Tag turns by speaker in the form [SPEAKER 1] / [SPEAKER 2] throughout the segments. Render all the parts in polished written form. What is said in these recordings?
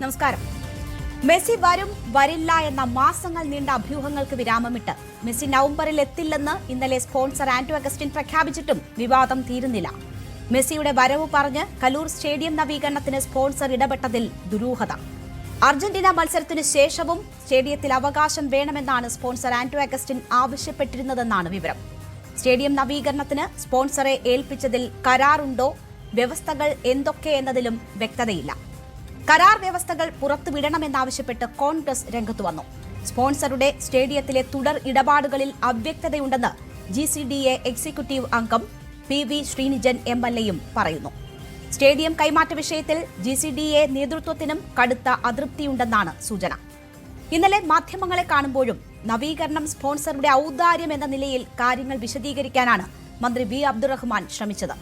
[SPEAKER 1] നമസ്കാരം. മെസ്സി വരും വരില്ല എന്ന മാസങ്ങൾ നീണ്ട അഭ്യൂഹങ്ങൾക്ക് വിരാമമിട്ട് മെസ്സി നവംബറിൽ എത്തില്ലെന്ന് ഇന്നലെ സ്പോൺസർ ആന്റോ അഗസ്റ്റിൻ പ്രഖ്യാപിച്ചിട്ടും വിവാദം തീരുന്നില്ല. മെസ്സിയുടെ വരവ് പറഞ്ഞ് കലൂർ സ്റ്റേഡിയം നവീകരണത്തിന് സ്പോൺസർ ഇടപെട്ടതിൽ ദുരൂഹത. അർജന്റീന മത്സരത്തിനു ശേഷവും സ്റ്റേഡിയത്തിൽ അവകാശം വേണമെന്നാണ് സ്പോൺസർ ആന്റോ അഗസ്റ്റിൻ ആവശ്യപ്പെട്ടിരുന്നതെന്നാണ് വിവരം. സ്റ്റേഡിയം നവീകരണത്തിന് സ്പോൺസറെ ഏൽപ്പിച്ചതിൽ കരാറുണ്ടോ, വ്യവസ്ഥകൾ എന്തൊക്കെ എന്നതിലും വ്യക്തതയില്ല. കരാർ വ്യവസ്ഥകൾ പുറത്തുവിടണമെന്നാവശ്യപ്പെട്ട് കോൺഗ്രസ് രംഗത്തു വന്നു. സ്പോൺസറുടെ സ്റ്റേഡിയത്തിലെ തുടർ ഇടപാടുകളിൽ അവ്യക്തതയുണ്ടെന്ന് GCDA എക്സിക്യൂട്ടീവ് അംഗം PV ശ്രീനിജൻ MLAയും പറയുന്നു. സ്റ്റേഡിയം കൈമാറ്റ വിഷയത്തിൽ GCDA നേതൃത്വത്തിനും കടുത്ത അതൃപ്തിയുണ്ടെന്നാണ് സൂചന. ഇന്നലെ മാധ്യമങ്ങളെ കാണുമ്പോഴും നവീകരണം സ്പോൺസറുടെ ഔദാര്യം എന്ന നിലയിൽ കാര്യങ്ങൾ വിശദീകരിക്കാനാണ് മന്ത്രി V അബ്ദുറഹ്മാൻ ശ്രമിച്ചത്.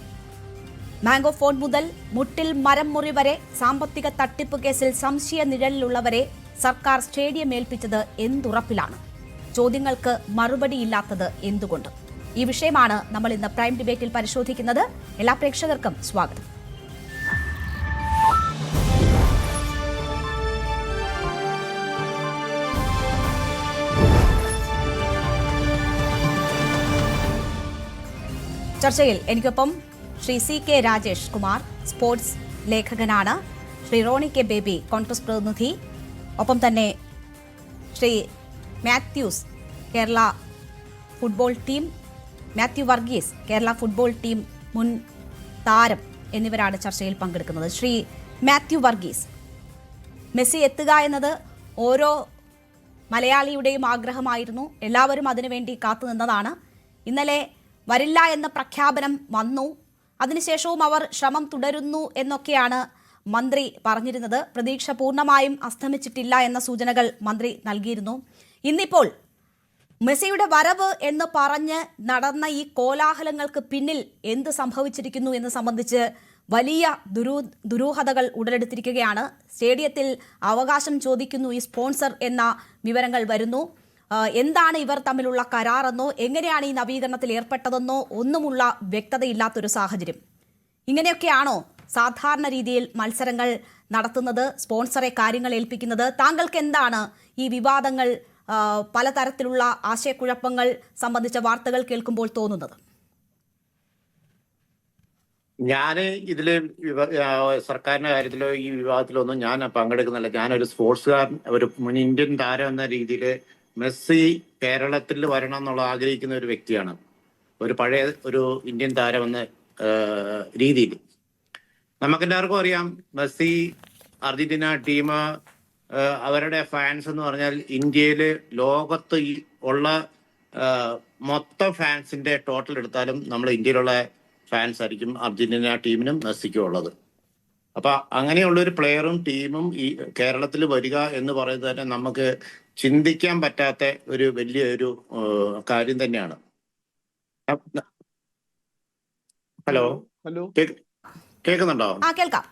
[SPEAKER 1] മാംഗോ ഫോൺ മുതൽ മുട്ടിൽ മരം മുറി വരെ സാമ്പത്തിക തട്ടിപ്പ് കേസിൽ സംശയ നിഴലിലുള്ളവരെ സർക്കാർ സ്റ്റേഡിയം ഏൽപ്പിച്ചത് എന്തുറപ്പിലാണ്? ചോദ്യങ്ങൾക്ക് മറുപടിയില്ലാത്തത് എന്തുകൊണ്ട്? ഈ വിഷയമാണ് നമ്മൾ ഇന്ന് പ്രൈം ഡിബേറ്റിൽ പരിശോധിക്കുന്നത്. എല്ലാ പ്രേക്ഷകർക്കും സ്വാഗതം. ചർച്ചയിൽ എനിക്കൊപ്പം ശ്രീ CK രാജേഷ് കുമാർ, സ്പോർട്സ് ലേഖകനാണ്. ശ്രീ റോണി K ബേബി, കോൺഗ്രസ് പ്രതിനിധി. ഒപ്പം തന്നെ Shri Mathews, Kerala football team, Mathew Varghese, Kerala football team മുൻ താരം എന്നിവരാണ് ചർച്ചയിൽ പങ്കെടുക്കുന്നത്. ശ്രീ മാത്യു വർഗീസ്, മെസ്സി എത്തുക എന്നത് ഓരോ മലയാളിയുടെയും ആഗ്രഹമായിരുന്നു. എല്ലാവരും അതിനുവേണ്ടി കാത്തുനിന്നതാണ്. ഇന്നലെ വരില്ല എന്ന പ്രഖ്യാപനം വന്നു. അതിനുശേഷവും അവർ ശ്രമം തുടരുന്നു എന്നൊക്കെയാണ് മന്ത്രി പറഞ്ഞിരുന്നത്. പ്രതീക്ഷ പൂർണ്ണമായും അസ്തമിച്ചിട്ടില്ല എന്ന സൂചനകൾ മന്ത്രി നൽകിയിരുന്നു. ഇന്നിപ്പോൾ മെസ്സിയുടെ വരവ് എന്ന് പറഞ്ഞ് നടന്ന ഈ കോലാഹലങ്ങൾക്ക് പിന്നിൽ എന്ത് സംഭവിച്ചിരിക്കുന്നു എന്ന് സംബന്ധിച്ച് വലിയ ദുരൂഹതകൾ ഉടലെടുത്തിരിക്കുകയാണ്. സ്റ്റേഡിയത്തിൽ അവകാശം ചോദിക്കുന്നു ഈ സ്പോൺസർ എന്ന വിവരങ്ങൾ വരുന്നു. എന്താണ് ഇവർ തമ്മിലുള്ള കരാറെന്നോ എങ്ങനെയാണ് ഈ നവീകരണത്തിൽ ഏർപ്പെട്ടതെന്നോ ഒന്നുമുള്ള വ്യക്തതയില്ലാത്തൊരു സാഹചര്യം. ഇങ്ങനെയൊക്കെയാണോ സാധാരണ രീതിയിൽ മത്സരങ്ങൾ നടത്തുന്നത്, സ്പോൺസറെ കാര്യങ്ങൾ ഏൽപ്പിക്കുന്നത്? താങ്കൾക്ക് എന്താണ് ഈ വിവാദങ്ങൾ, പലതരത്തിലുള്ള ആശയക്കുഴപ്പങ്ങൾ സംബന്ധിച്ച വാർത്തകൾ കേൾക്കുമ്പോൾ തോന്നുന്നത്?
[SPEAKER 2] ഞാൻ ഇതില് സർക്കാരിന്റെ കാര്യത്തിലോ ഈ വിവാദത്തിലോ ഒന്നും ഞാൻ പങ്കെടുക്കുന്നില്ല. ഞാനൊരു സ്പോർട്സുകാരൻ, ഒരു മുൻ ഇന്ത്യൻ താരം എന്ന രീതിയിൽ മെസ്സി കേരളത്തിൽ വരണം എന്നുള്ള ആഗ്രഹിക്കുന്ന ഒരു വ്യക്തിയാണ്. ഒരു പഴയ ഒരു ഇന്ത്യൻ താരം എന്ന രീതിയിൽ നമുക്കെല്ലാവർക്കും അറിയാം, മെസ്സി, അർജന്റീന ടീം, അവരുടെ ഫാൻസ് എന്ന് പറഞ്ഞാൽ ഇന്ത്യയില് ലോകത്ത് ഉള്ള മൊത്തം ഫാൻസിന്റെ ടോട്ടൽ എടുത്താലും നമ്മൾ ഇന്ത്യയിലുള്ള ഫാൻസ് ആയിരിക്കും അർജന്റീന ടീമിനും മെസ്സിക്കും ഉള്ളത്. അപ്പൊ അങ്ങനെയുള്ള ഒരു പ്ലെയറും ടീമും ഈ കേരളത്തിൽ വരിക എന്ന് പറയുന്നത് തന്നെ നമുക്ക് ചിന്തിക്കാൻ പറ്റാത്ത ഒരു വലിയൊരു കാര്യം തന്നെയാണ്. ഹലോ കേൾക്കുന്നുണ്ടോ?
[SPEAKER 1] കേൾക്കാം.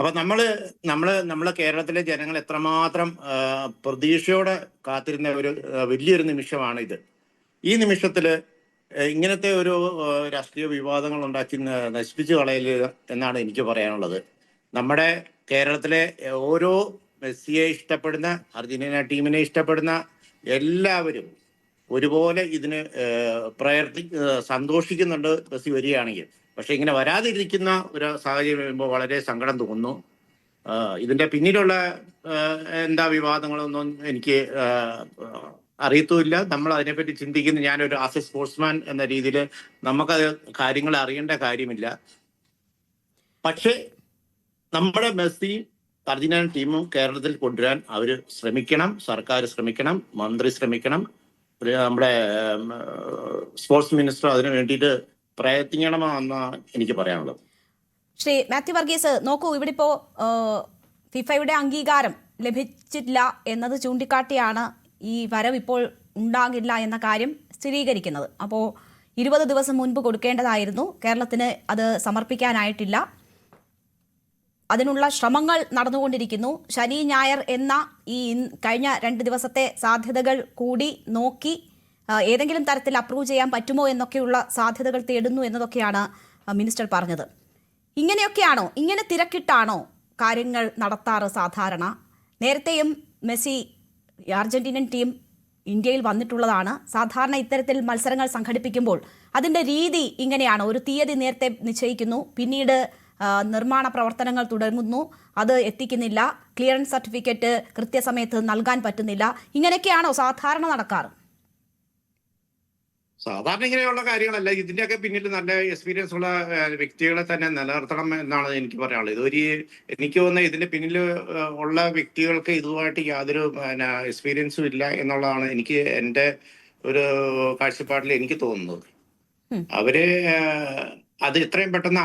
[SPEAKER 2] അപ്പൊ നമ്മള് കേരളത്തിലെ ജനങ്ങൾ എത്രമാത്രം പ്രതീക്ഷയോടെ കാത്തിരുന്ന ഒരു വലിയൊരു നിമിഷമാണ് ഇത്. ഈ നിമിഷത്തില് ഇങ്ങനത്തെ ഒരു രാഷ്ട്രീയ വിവാദങ്ങൾ ഉണ്ടാക്കി നശിപ്പിച്ചു കളയല് എന്നാണ് എനിക്ക് പറയാനുള്ളത്. നമ്മുടെ കേരളത്തിലെ ഓരോ മെസ്സിയെ ഇഷ്ടപ്പെടുന്ന, അർജന്റീന ടീമിനെ ഇഷ്ടപ്പെടുന്ന എല്ലാവരും ഒരുപോലെ ഇതിന് സന്തോഷിക്കുന്നുണ്ട് മെസ്സി വരികയാണെങ്കിൽ. പക്ഷെ ഇങ്ങനെ വരാതിരിക്കുന്ന ഒരു സാഹചര്യം വരുമ്പോൾ വളരെ സങ്കടം തോന്നുന്നു. ഇതിന്റെ പിന്നിലുള്ള എന്താ വിവാദങ്ങളൊന്നും എനിക്ക് അറിയത്തുമില്ല. നമ്മൾ അതിനെപ്പറ്റി ചിന്തിക്കുന്ന, ഞാനൊരു ആസ് എ സ്പോർട്സ്മാൻ എന്ന രീതിയിൽ നമുക്കത് കാര്യങ്ങൾ അറിയേണ്ട കാര്യമില്ല. പക്ഷേ നമ്മുടെ മെസ്സി അർജന്റീന ടീമും കേരളത്തിൽ കൊണ്ടുവരാൻ അവർ ശ്രമിക്കണം, സർക്കാർ ശ്രമിക്കണം, മന്ത്രി ശ്രമിക്കണം, നമ്മുടെ സ്പോർട്സ് മിനിസ്റ്റർ അതിനു വേണ്ടിയിട്ട് പ്രയത്നിക്കണമെന്നാണ് എനിക്ക് പറയാനുള്ളത്.
[SPEAKER 1] ശ്രീ മാത്യു വർഗീസ്, നോക്കൂ, ഇവിടെ ഇപ്പോ ഫിഫയുടെ അംഗീകാരം ലഭിച്ചില്ല എന്നത് ചൂണ്ടിക്കാട്ടിയാണ് ഈ വരവ് ഇപ്പോൾ ഉണ്ടാകില്ല എന്ന കാര്യം സ്ഥിരീകരിക്കുന്നത്. അപ്പോൾ 20 ദിവസം മുൻപ് കൊടുക്കേണ്ടതായിരുന്നു. കേരളത്തിന് അത് സമർപ്പിക്കാനായിട്ടില്ല. അതിനുള്ള ശ്രമങ്ങൾ നടന്നുകൊണ്ടിരിക്കുന്നു. ശനി ഞായർ എന്ന ഈ കഴിഞ്ഞ 2 ദിവസത്തെ സാധ്യതകൾ കൂടി നോക്കി ഏതെങ്കിലും തരത്തിൽ അപ്രൂവ് ചെയ്യാൻ പറ്റുമോ എന്നൊക്കെയുള്ള സാധ്യതകൾ തേടുന്നു എന്നതൊക്കെയാണ് മിനിസ്റ്റർ പറഞ്ഞത്. ഇങ്ങനെയൊക്കെയാണോ, ഇങ്ങനെ തിരക്കിട്ടാണോ കാര്യങ്ങൾ നടത്താറ് സാധാരണ. നേരത്തെയും മെസ്സി അർജന്റീനൻ ടീം ഇന്ത്യയിൽ വന്നിട്ടുള്ളതാണ്. സാധാരണ ഇത്തരത്തിൽ മത്സരങ്ങൾ സംഘടിപ്പിക്കുമ്പോൾ അതിൻ്റെ രീതി ഇങ്ങനെയാണ്. ഒരു തീയതി നേരത്തെ നിശ്ചയിക്കുന്നു, പിന്നീട് നിർമ്മാണ പ്രവർത്തനങ്ങൾ തുടങ്ങുന്നു, അത് എത്തിക്കുന്നില്ല, ക്ലിയറൻസ് സർട്ടിഫിക്കറ്റ് കൃത്യസമയത്ത് നൽകാൻ പറ്റുന്നില്ല. ഇങ്ങനെയൊക്കെയാണോ സാധാരണ നടക്കാറ്?
[SPEAKER 2] സാധാരണ ഇങ്ങനെയുള്ള കാര്യങ്ങളല്ല. ഇതിന്റെയൊക്കെ പിന്നിൽ നല്ല എക്സ്പീരിയൻസ് ഉള്ള വ്യക്തികളെ തന്നെ നിലനിർത്തണം എന്നാണ് എനിക്ക് പറയാനുള്ളത്. എനിക്ക് തോന്നുന്നത് ഇതിന്റെ പിന്നിൽ ഉള്ള വ്യക്തികൾക്ക് ഇതുമായിട്ട് യാതൊരു എക്സ്പീരിയൻസും ഇല്ല എന്നുള്ളതാണ് എൻ്റെ ഒരു കാഴ്ചപ്പാടിൽ എനിക്ക് തോന്നുന്നത്. അവര് അത് എത്രയും പെട്ടെന്ന്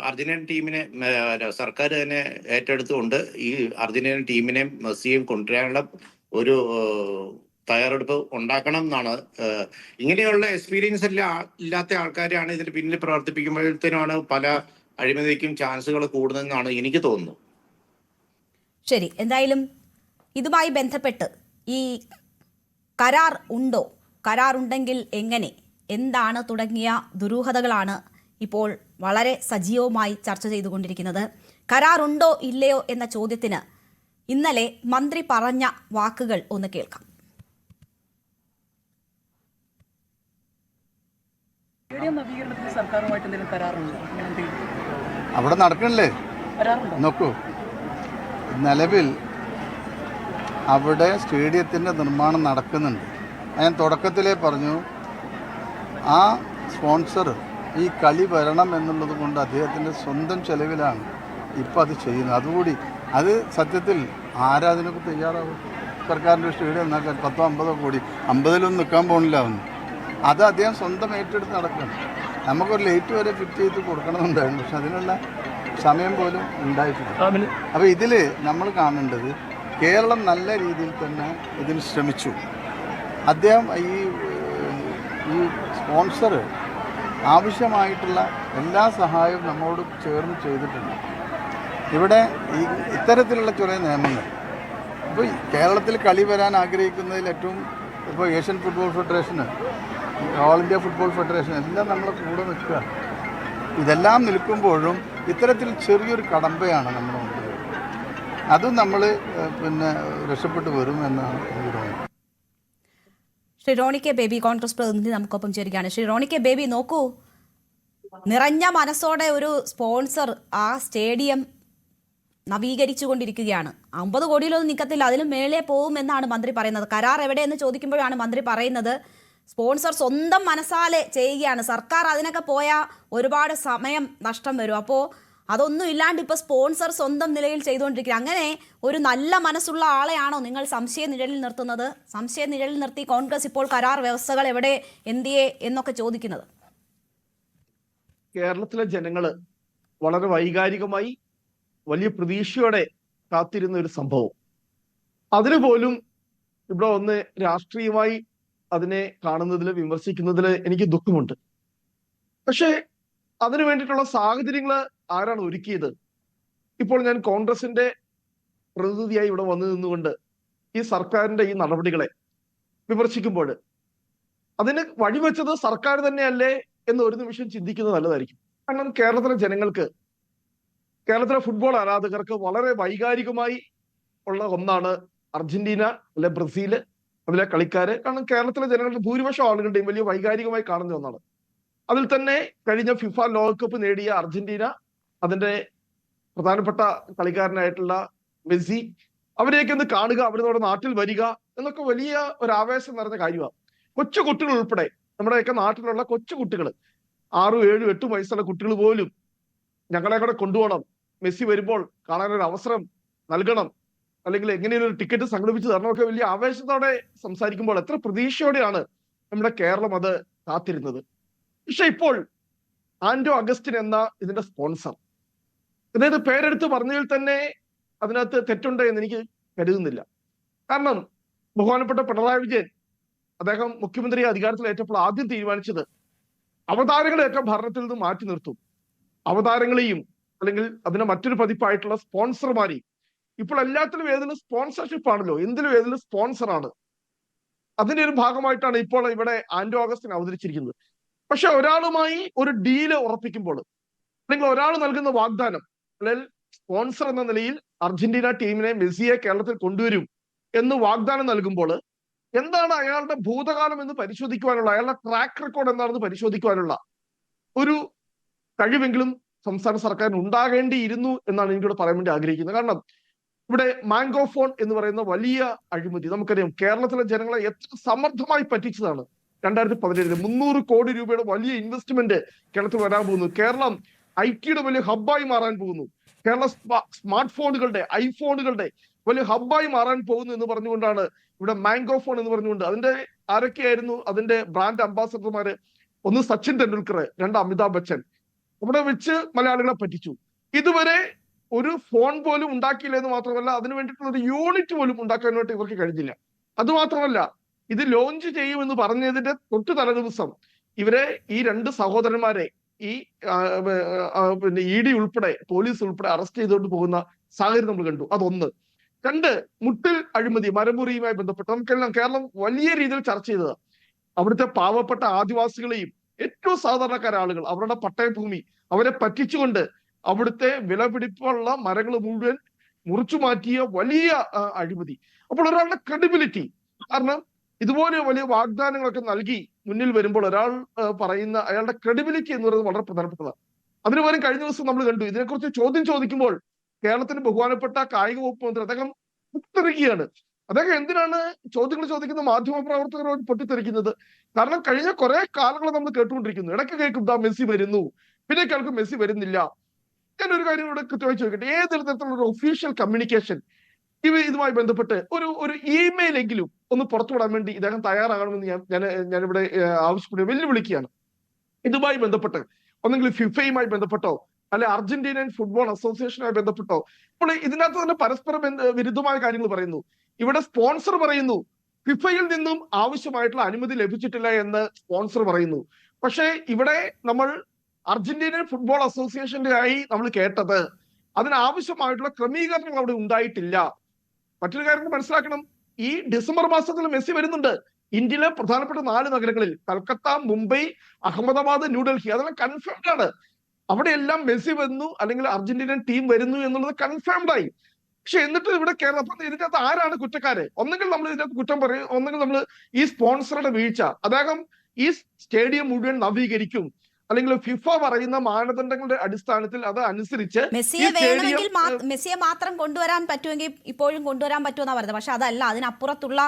[SPEAKER 2] അർജന്റീനൻ ടീമിനെ സർക്കാർ തന്നെ ഏറ്റെടുത്തുകൊണ്ട് ഈ അർജന്റീനൻ ടീമിനെയും മെസ്സിയെയും കൊണ്ടുവരാനുള്ള ഒരു തയ്യാറെടുപ്പ് ഉണ്ടാക്കണം എന്നാണ്. ഇങ്ങനെയുള്ള എക്സ്പീരിയൻസ് ഇല്ലാത്ത ആൾക്കാരെയാണ് ഇതിന് പിന്നിൽ പ്രവർത്തിപ്പിക്കുമ്പോഴത്തേനാണ് പല അഴിമതിക്കും ചാൻസുകൾ കൂടുന്നതെന്നാണ് എനിക്ക് തോന്നുന്നത്.
[SPEAKER 1] ശരി, എന്തായാലും ഇതുമായി ബന്ധപ്പെട്ട് ഈ കരാർ ഉണ്ടോ, കരാർ ഉണ്ടെങ്കിൽ എങ്ങനെ, എന്താണ് തുടങ്ങിയ ദുരൂഹതകളാണ് ഇപ്പോൾ വളരെ സജീവമായി ചർച്ച ചെയ്തുകൊണ്ടിരിക്കുന്നത്. കരാറുണ്ടോ ഇല്ലയോ എന്ന ചോദ്യത്തിന് ഇന്നലെ മന്ത്രി പറഞ്ഞ വാക്കുകൾ ഒന്ന് കേൾക്കാം.
[SPEAKER 3] അവിടെ നടക്കണില്ലേ നോക്കൂ. നിലവിൽ അവിടെ സ്റ്റേഡിയത്തിൻ്റെ നിർമ്മാണം നടക്കുന്നുണ്ട്. ഞാൻ തുടക്കത്തിലേ പറഞ്ഞു, ആ സ്പോൺസർ ഈ കളി വരണം എന്നുള്ളത് കൊണ്ട് അദ്ദേഹത്തിൻ്റെ സ്വന്തം ചെലവിലാണ് ഇപ്പം അത് ചെയ്യുന്നത്. അതുകൂടി അത് സത്യത്തിൽ ആരാധനക്ക് തയ്യാറാവും? സർക്കാരിൻ്റെ സ്റ്റേഡിയം എന്നാക്കാൻ 10-50 കോടി, 50-ലൊന്നും നിൽക്കാൻ പോകണില്ല അവന്. അത് അദ്ദേഹം സ്വന്തം ഏറ്റെടുത്ത് നടക്കണം. നമുക്കൊരു ലൈറ്റ് വരെ ഫിറ്റ് ചെയ്ത് കൊടുക്കണമെന്നുണ്ടായിരുന്നു, പക്ഷെ അതിനുള്ള സമയം പോലും ഉണ്ടായിട്ടില്ല. അപ്പോൾ ഇതിൽ നമ്മൾ കാണേണ്ടത് കേരളം നല്ല രീതിയിൽ തന്നെ ഇതിന് ശ്രമിച്ചു. അദ്ദേഹം ഈ സ്പോൺസർ ആവശ്യമായിട്ടുള്ള എല്ലാ സഹായവും നമ്മളോട് ചേർന്ന് ചെയ്തിട്ടുണ്ട്. ഇവിടെ ഇത്തരത്തിലുള്ള ചില നിയമങ്ങൾ ഇപ്പോൾ കേരളത്തിൽ കളി വരാൻ ആഗ്രഹിക്കുന്നതിൽ ഏറ്റവും ഇപ്പോൾ ഏഷ്യൻ ഫുട്ബോൾ ഫെഡറേഷന്, ഓൾ ഇന്ത്യ ഫുട്ബോൾ ഫെഡറേഷൻ എല്ലാം നമ്മളെ കൂടെ നിൽക്കുക. ഇതെല്ലാം നിൽക്കുമ്പോഴും ഇത്തരത്തിൽ ചെറിയൊരു കടമ്പയാണ് നമ്മുടെ മുമ്പിൽ. അതും നമ്മൾ രക്ഷപ്പെട്ടു വരും എന്നാണ് എനിക്ക് തോന്നുന്നത്.
[SPEAKER 1] ശ്രീ റോണി കെ ബേബി, കോൺഗ്രസ് പ്രതിനിധി നമുക്കൊപ്പം ചേരുകയാണ്. ശ്രീ റോണി കെ ബേബി, നോക്കൂ, നിറഞ്ഞ മനസ്സോടെ ഒരു സ്പോൺസർ ആ സ്റ്റേഡിയം നവീകരിച്ചു കൊണ്ടിരിക്കുകയാണ്. 50 കോടിയിലൊന്നും നിൽക്കത്തില്ല, അതിലും മേളെ പോകും എന്നാണ് മന്ത്രി പറയുന്നത്. കരാർ എവിടെയെന്ന് ചോദിക്കുമ്പോഴാണ് മന്ത്രി പറയുന്നത് സ്പോൺസർ സ്വന്തം മനസ്സാലെ ചെയ്യുകയാണ്. സർക്കാർ അതിനൊക്കെ പോയാൽ ഒരുപാട് സമയം നഷ്ടം വരും. അപ്പോൾ അതൊന്നും ഇല്ലാണ്ട് ഇപ്പോൾ സ്പോൺസർ സ്വന്തം നിലയിൽ ചെയ്തുകൊണ്ടിരിക്കുക. അങ്ങനെ ഒരു നല്ല മനസ്സുള്ള ആളെയാണോ നിങ്ങൾ സംശയ നിഴലിൽ നിർത്തുന്നത്? സംശയ നിഴലിൽ നിർത്തി കോൺഗ്രസ് ഇപ്പോൾ കരാർ വ്യവസ്ഥകൾ എവിടെ, എന്തിയെ എന്നൊക്കെ ചോദിക്കുന്നത്?
[SPEAKER 4] കേരളത്തിലെ ജനങ്ങള് വളരെ വൈകാരികമായി വലിയ പ്രതീക്ഷയോടെ കാത്തിരുന്ന ഒരു സംഭവം, അതിന് പോലും ഇവിടെ ഒന്ന് രാഷ്ട്രീയമായി അതിനെ കാണുന്നതിൽ, വിമർശിക്കുന്നതിൽ എനിക്ക് ദുഃഖമുണ്ട്. പക്ഷേ അതിനു വേണ്ടിയിട്ടുള്ള സാഹചര്യങ്ങൾ ആരാണ് ഒരുക്കിയത്? ഇപ്പോൾ ഞാൻ കോൺഗ്രസിന്റെ പ്രതിനിധിയായി ഇവിടെ വന്നു നിന്നുകൊണ്ട് ഈ സർക്കാരിന്റെ ഈ നടപടികളെ വിമർശിക്കുമ്പോൾ അതിന് വഴിവെച്ചത് സർക്കാർ തന്നെയല്ലേ എന്ന് ഒരു നിമിഷം ചിന്തിക്കുന്നത് നല്ലതായിരിക്കും. കാരണം കേരളത്തിലെ ജനങ്ങൾക്ക്, കേരളത്തിലെ ഫുട്ബോൾ ആരാധകർക്ക് വളരെ വൈകാരികമായി ഉള്ള ഒന്നാണ് അർജന്റീന, അല്ലെ ബ്രസീല്, അതിലെ കളിക്കാര്. കാരണം കേരളത്തിലെ ജനങ്ങളുടെ ഭൂരിപക്ഷം ആളുകളുടെയും വലിയ വൈകാരികമായി കാണുന്ന ഒന്നാണ്. അതിൽ തന്നെ കഴിഞ്ഞ ഫിഫ ലോകകപ്പ് നേടിയ അർജന്റീന, അതിന്റെ പ്രധാനപ്പെട്ട കളിക്കാരനായിട്ടുള്ള മെസ്സി, അവരെയൊക്കെ ഒന്ന് കാണുക, അവരുടെ നാട്ടിൽ വരിക എന്നൊക്കെ വലിയ ഒരു ആവേശം നിറഞ്ഞ കാര്യമാണ്. കൊച്ചു കുട്ടികൾ ഉൾപ്പെടെ, നമ്മുടെയൊക്കെ നാട്ടിലുള്ള കൊച്ചു കുട്ടികൾ, 6, 7, 8 വയസ്സുള്ള കുട്ടികൾ പോലും ഞങ്ങളെ കൂടെ കൊണ്ടുപോകണം, മെസ്സി വരുമ്പോൾ കാണാനൊരു അവസരം നൽകണം, അല്ലെങ്കിൽ എങ്ങനെയൊരു ടിക്കറ്റ് സംഘടിപ്പിച്ച് തരണമൊക്കെ വലിയ ആവേശത്തോടെ സംസാരിക്കുമ്പോൾ എത്ര പ്രതീക്ഷയോടെയാണ് നമ്മുടെ കേരളം അത് കാത്തിരുന്നത്. പക്ഷെ ഇപ്പോൾ ആന്റോ അഗസ്റ്റിൻ എന്ന ഇതിന്റെ സ്പോൺസർ, അതായത് പേരെടുത്ത് പറഞ്ഞതിൽ തന്നെ അതിനകത്ത് തെറ്റുണ്ട് എന്ന് എനിക്ക് കരുതുന്നില്ല. കാരണം ബഹുമാനപ്പെട്ട പിണറായി വിജയൻ അദ്ദേഹം മുഖ്യമന്ത്രി അധികാരത്തിലേറ്റപ്പോൾ ആദ്യം തീരുമാനിച്ചത് അവതാരങ്ങളെയൊക്കെ ഭരണത്തിൽ നിന്ന് മാറ്റി നിർത്തും, അവതാരങ്ങളെയും അല്ലെങ്കിൽ അതിന്റെ മറ്റൊരു പതിപ്പായിട്ടുള്ള സ്പോൺസർമാരെയും. ഇപ്പോൾ എല്ലാത്തിലും ഏതിലും സ്പോൺസർഷിപ്പ് ആണല്ലോ, എന്തിലും ഏതിലും സ്പോൺസറാണ്. അതിന്റെ ഒരു ഭാഗമായിട്ടാണ് ഇപ്പോൾ ഇവിടെ ആന്റോ അഗസ്റ്റിൻ അവതരിച്ചിരിക്കുന്നത്. പക്ഷെ ഒരാളുമായി ഒരു ഡീല് ഉറപ്പിക്കുമ്പോൾ, അല്ലെങ്കിൽ ഒരാൾ നൽകുന്ന വാഗ്ദാനം, അല്ലെങ്കിൽ സ്പോൺസർ എന്ന നിലയിൽ അർജന്റീന ടീമിനെ, മെസ്സിയെ കേരളത്തിൽ കൊണ്ടുവരും എന്ന് വാഗ്ദാനം നൽകുമ്പോൾ എന്താണ് അയാളുടെ ഭൂതകാലം എന്ന് പരിശോധിക്കുവാനുള്ള, അയാളുടെ ട്രാക്ക് റെക്കോർഡ് എന്താണെന്ന് പരിശോധിക്കുവാനുള്ള ഒരു കഴിവെങ്കിലും സംസ്ഥാന സർക്കാരിന് ഉണ്ടാകേണ്ടിയിരുന്നു എന്നാണ് എനിക്കിവിടെ പറയാൻ വേണ്ടി ആഗ്രഹിക്കുന്നത്. കാരണം ഇവിടെ മാംഗോ ഫോൺ എന്ന് പറയുന്ന വലിയ അഴിമതി നമുക്കറിയാം. കേരളത്തിലെ ജനങ്ങളെ എത്ര സമർത്ഥമായി പറ്റിച്ചതാണ്. 2017 300 കോടി രൂപയുടെ വലിയ ഇൻവെസ്റ്റ്മെന്റ് കേരളത്തിൽ വരാൻ പോകുന്നു. കേരളം IT-യുടെ വലിയ ഹബ്ബായി മാറാൻ പോകുന്നു. കേരള സ്മാർട്ട് ഫോണുകളുടെ, ഐഫോണുകളുടെ വലിയ ഹബ്ബായി മാറാൻ പോകുന്നു എന്ന് പറഞ്ഞുകൊണ്ടാണ് ഇവിടെ മാംഗോ ഫോൺ എന്ന് പറഞ്ഞുകൊണ്ട് അതിന്റെ ആരൊക്കെയായിരുന്നു അതിന്റെ ബ്രാൻഡ് അംബാസഡർമാര്? ഒന്ന് സച്ചിൻ തെണ്ടുൽക്കർ, രണ്ട് അമിതാഭ് ബച്ചൻ. അവിടെ വെച്ച് മലയാളികളെ പറ്റിച്ചു. ഇതുവരെ ഒരു ഫോൺ പോലും ഉണ്ടാക്കിയില്ല എന്ന് മാത്രമല്ല, അതിന് വേണ്ടിയിട്ടുള്ള ഒരു യൂണിറ്റ് പോലും ഉണ്ടാക്കാൻ വേണ്ടി ഇവർക്ക് കഴിഞ്ഞില്ല. അതുമാത്രമല്ല, ഇത് ലോഞ്ച് ചെയ്യുമെന്ന് പറഞ്ഞതിന്റെ തൊട്ട് തലേ ദിവസം ഇവരെ, ഈ രണ്ട് സഹോദരന്മാരെ ഈ പിന്നെ ED ഉൾപ്പെടെ, പോലീസ് ഉൾപ്പെടെ അറസ്റ്റ് ചെയ്തുകൊണ്ട് പോകുന്ന സാഹചര്യം നമ്മൾ കണ്ടു. അതൊന്ന്. രണ്ട്, മുട്ടിൽ അഴിമതി, മരമുറിയുമായി ബന്ധപ്പെട്ട് നമുക്കെല്ലാം കേരളം വലിയ രീതിയിൽ ചർച്ച ചെയ്തത്. അവിടുത്തെ പാവപ്പെട്ട ആദിവാസികളെയും ഏറ്റവും സാധാരണക്കാര ആളുകൾ, അവരുടെ പട്ടയഭൂമി അവരെ പറ്റിച്ചുകൊണ്ട് അവിടുത്തെ വിലപിടിപ്പുള്ള മരങ്ങൾ മുഴുവൻ മുറിച്ചു മാറ്റിയ വലിയ അഴിമതി. അപ്പോൾ ഒരാളുടെ ക്രെഡിബിലിറ്റി, കാരണം ഇതുപോലെ വലിയ വാഗ്ദാനങ്ങളൊക്കെ നൽകി മുന്നിൽ വരുമ്പോൾ ഒരാൾ പറയുന്ന അയാളുടെ ക്രെഡിബിലിറ്റി എന്ന് പറയുന്നത് വളരെ പ്രധാനപ്പെട്ടതാണ്. അതിനു പകരം കഴിഞ്ഞ ദിവസം നമ്മൾ കണ്ടു, ഇതിനെക്കുറിച്ച് ചോദ്യം ചോദിക്കുമ്പോൾ കേരളത്തിന് ബഹുമാനപ്പെട്ട കായിക വകുപ്പ് മന്ത്രി അദ്ദേഹം പൊട്ടിത്തെറിക്കുകയാണ്. അദ്ദേഹം എന്തിനാണ് ചോദ്യങ്ങൾ ചോദിക്കുന്ന മാധ്യമ പ്രവർത്തകരോട് പൊട്ടിത്തെറിക്കുന്നത്? കാരണം കഴിഞ്ഞ കുറെ കാലങ്ങൾ നമ്മൾ കേട്ടുകൊണ്ടിരിക്കുന്നു. ഇടയ്ക്ക് കേൾക്കും ദാ മെസ്സി വരുന്നു, പിന്നെ കേൾക്കും മെസ്സി വരുന്നില്ല. ഞാനൊരു കാര്യം ഇവിടെ കൃത്യമായി ചോദിക്കട്ടെ, ഏതൊരു തരത്തിലുള്ള ഒരു ഒഫീഷ്യൽ കമ്മ്യൂണിക്കേഷൻ ഇതുമായി ബന്ധപ്പെട്ട് ഒരു ഇമെയിൽ എങ്കിലും ഒന്ന് പുറത്തുവിടാൻ വേണ്ടി ഇദ്ദേഹം തയ്യാറാകണമെന്ന് ഞാനിവിടെ ആവശ്യപ്പെടുക, വെല്ലുവിളിക്കുകയാണ്. ഇതുമായി ബന്ധപ്പെട്ട് ഒന്നെങ്കിൽ ഫിഫയുമായി ബന്ധപ്പെട്ടോ അല്ലെ അർജന്റീനൻ ഫുട്ബോൾ അസോസിയേഷനുമായി ബന്ധപ്പെട്ടോ. ഇപ്പോൾ ഇതിനകത്ത് തന്നെ പരസ്പരം വിരുദ്ധമായ കാര്യങ്ങൾ പറയുന്നു. ഇവിടെ സ്പോൺസർ പറയുന്നു ഫിഫയിൽ നിന്നും ആവശ്യമായിട്ടുള്ള അനുമതി ലഭിച്ചിട്ടില്ല എന്ന് സ്പോൺസർ പറയുന്നു. പക്ഷേ ഇവിടെ നമ്മൾ അർജന്റീനൻ ഫുട്ബോൾ അസോസിയേഷന്റെ ആയി നമ്മൾ കേട്ടത് അതിനാവശ്യമായിട്ടുള്ള ക്രമീകരണങ്ങൾ അവിടെ ഉണ്ടായിട്ടില്ല. മറ്റൊരു കാര്യം മനസ്സിലാക്കണം, ഈ ഡിസംബർ മാസത്തിൽ മെസ്സി വരുന്നുണ്ട്. ഇന്ത്യയിലെ പ്രധാനപ്പെട്ട 4 നഗരങ്ങളിൽ, കൽക്കത്ത, മുംബൈ, അഹമ്മദാബാദ്, ന്യൂഡൽഹി, അതെല്ലാം കൺഫേംഡ് ആണ്. അവിടെയെല്ലാം മെസ്സി വന്നു അല്ലെങ്കിൽ അർജന്റീനൻ ടീം വരുന്നു എന്നുള്ളത് കൺഫേംഡ് ആയി. പക്ഷെ എന്നിട്ട് ഇവിടെ കേരളം, അപ്പൊ ഇതിനകത്ത് ആരാണ് കുറ്റക്കാര്? ഒന്നെങ്കിൽ നമ്മൾ ഇതിനകത്ത് കുറ്റം പറയും, ഒന്നെങ്കിൽ നമ്മൾ ഈ സ്പോൺസറുടെ വീഴ്ച, അദ്ദേഹം ഈ സ്റ്റേഡിയം മുഴുവൻ നവീകരിക്കും അല്ലെങ്കിൽ ഫിഫ പറയുന്ന മാനദണ്ഡങ്ങളുടെ അടിസ്ഥാനത്തിൽ അത് അനുസരിച്ച്
[SPEAKER 1] മെസ്സിയെ മാത്രം കൊണ്ടുവരാൻ പറ്റുമെങ്കിൽ ഇപ്പോഴും കൊണ്ടുവരാൻ പറ്റുമെന്നാണ് പറയുന്നത്. പക്ഷെ അതല്ല, അതിനപ്പുറത്തുള്ള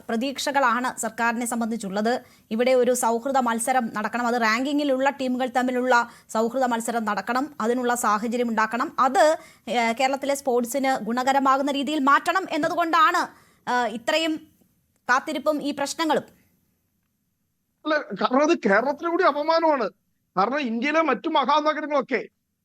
[SPEAKER 1] പ്രതീക്ഷകളാണ് സർക്കാരിനെ സംബന്ധിച്ചുള്ളത്. ഇവിടെ ഒരു സൗഹൃദ മത്സരം നടക്കണം, അത് റാങ്കിങ്ങിലുള്ള ടീമുകൾ തമ്മിലുള്ള സൗഹൃദ മത്സരം നടക്കണം, അതിനുള്ള സാഹചര്യം ഉണ്ടാക്കണം. അത് കേരളത്തിലെ സ്പോർട്സിന് ഗുണകരമാകുന്ന രീതിയിൽ മാറ്റണം എന്നതുകൊണ്ടാണ് ഇത്രയും കാത്തിരിപ്പും ഈ പ്രശ്നങ്ങളും.
[SPEAKER 4] അല്ല, കാരണം അത് കേരളത്തിന് കൂടി അപമാനമാണ്. കാരണം ഇന്ത്യയിലെ മറ്റു മഹാനഗരങ്ങളൊക്കെ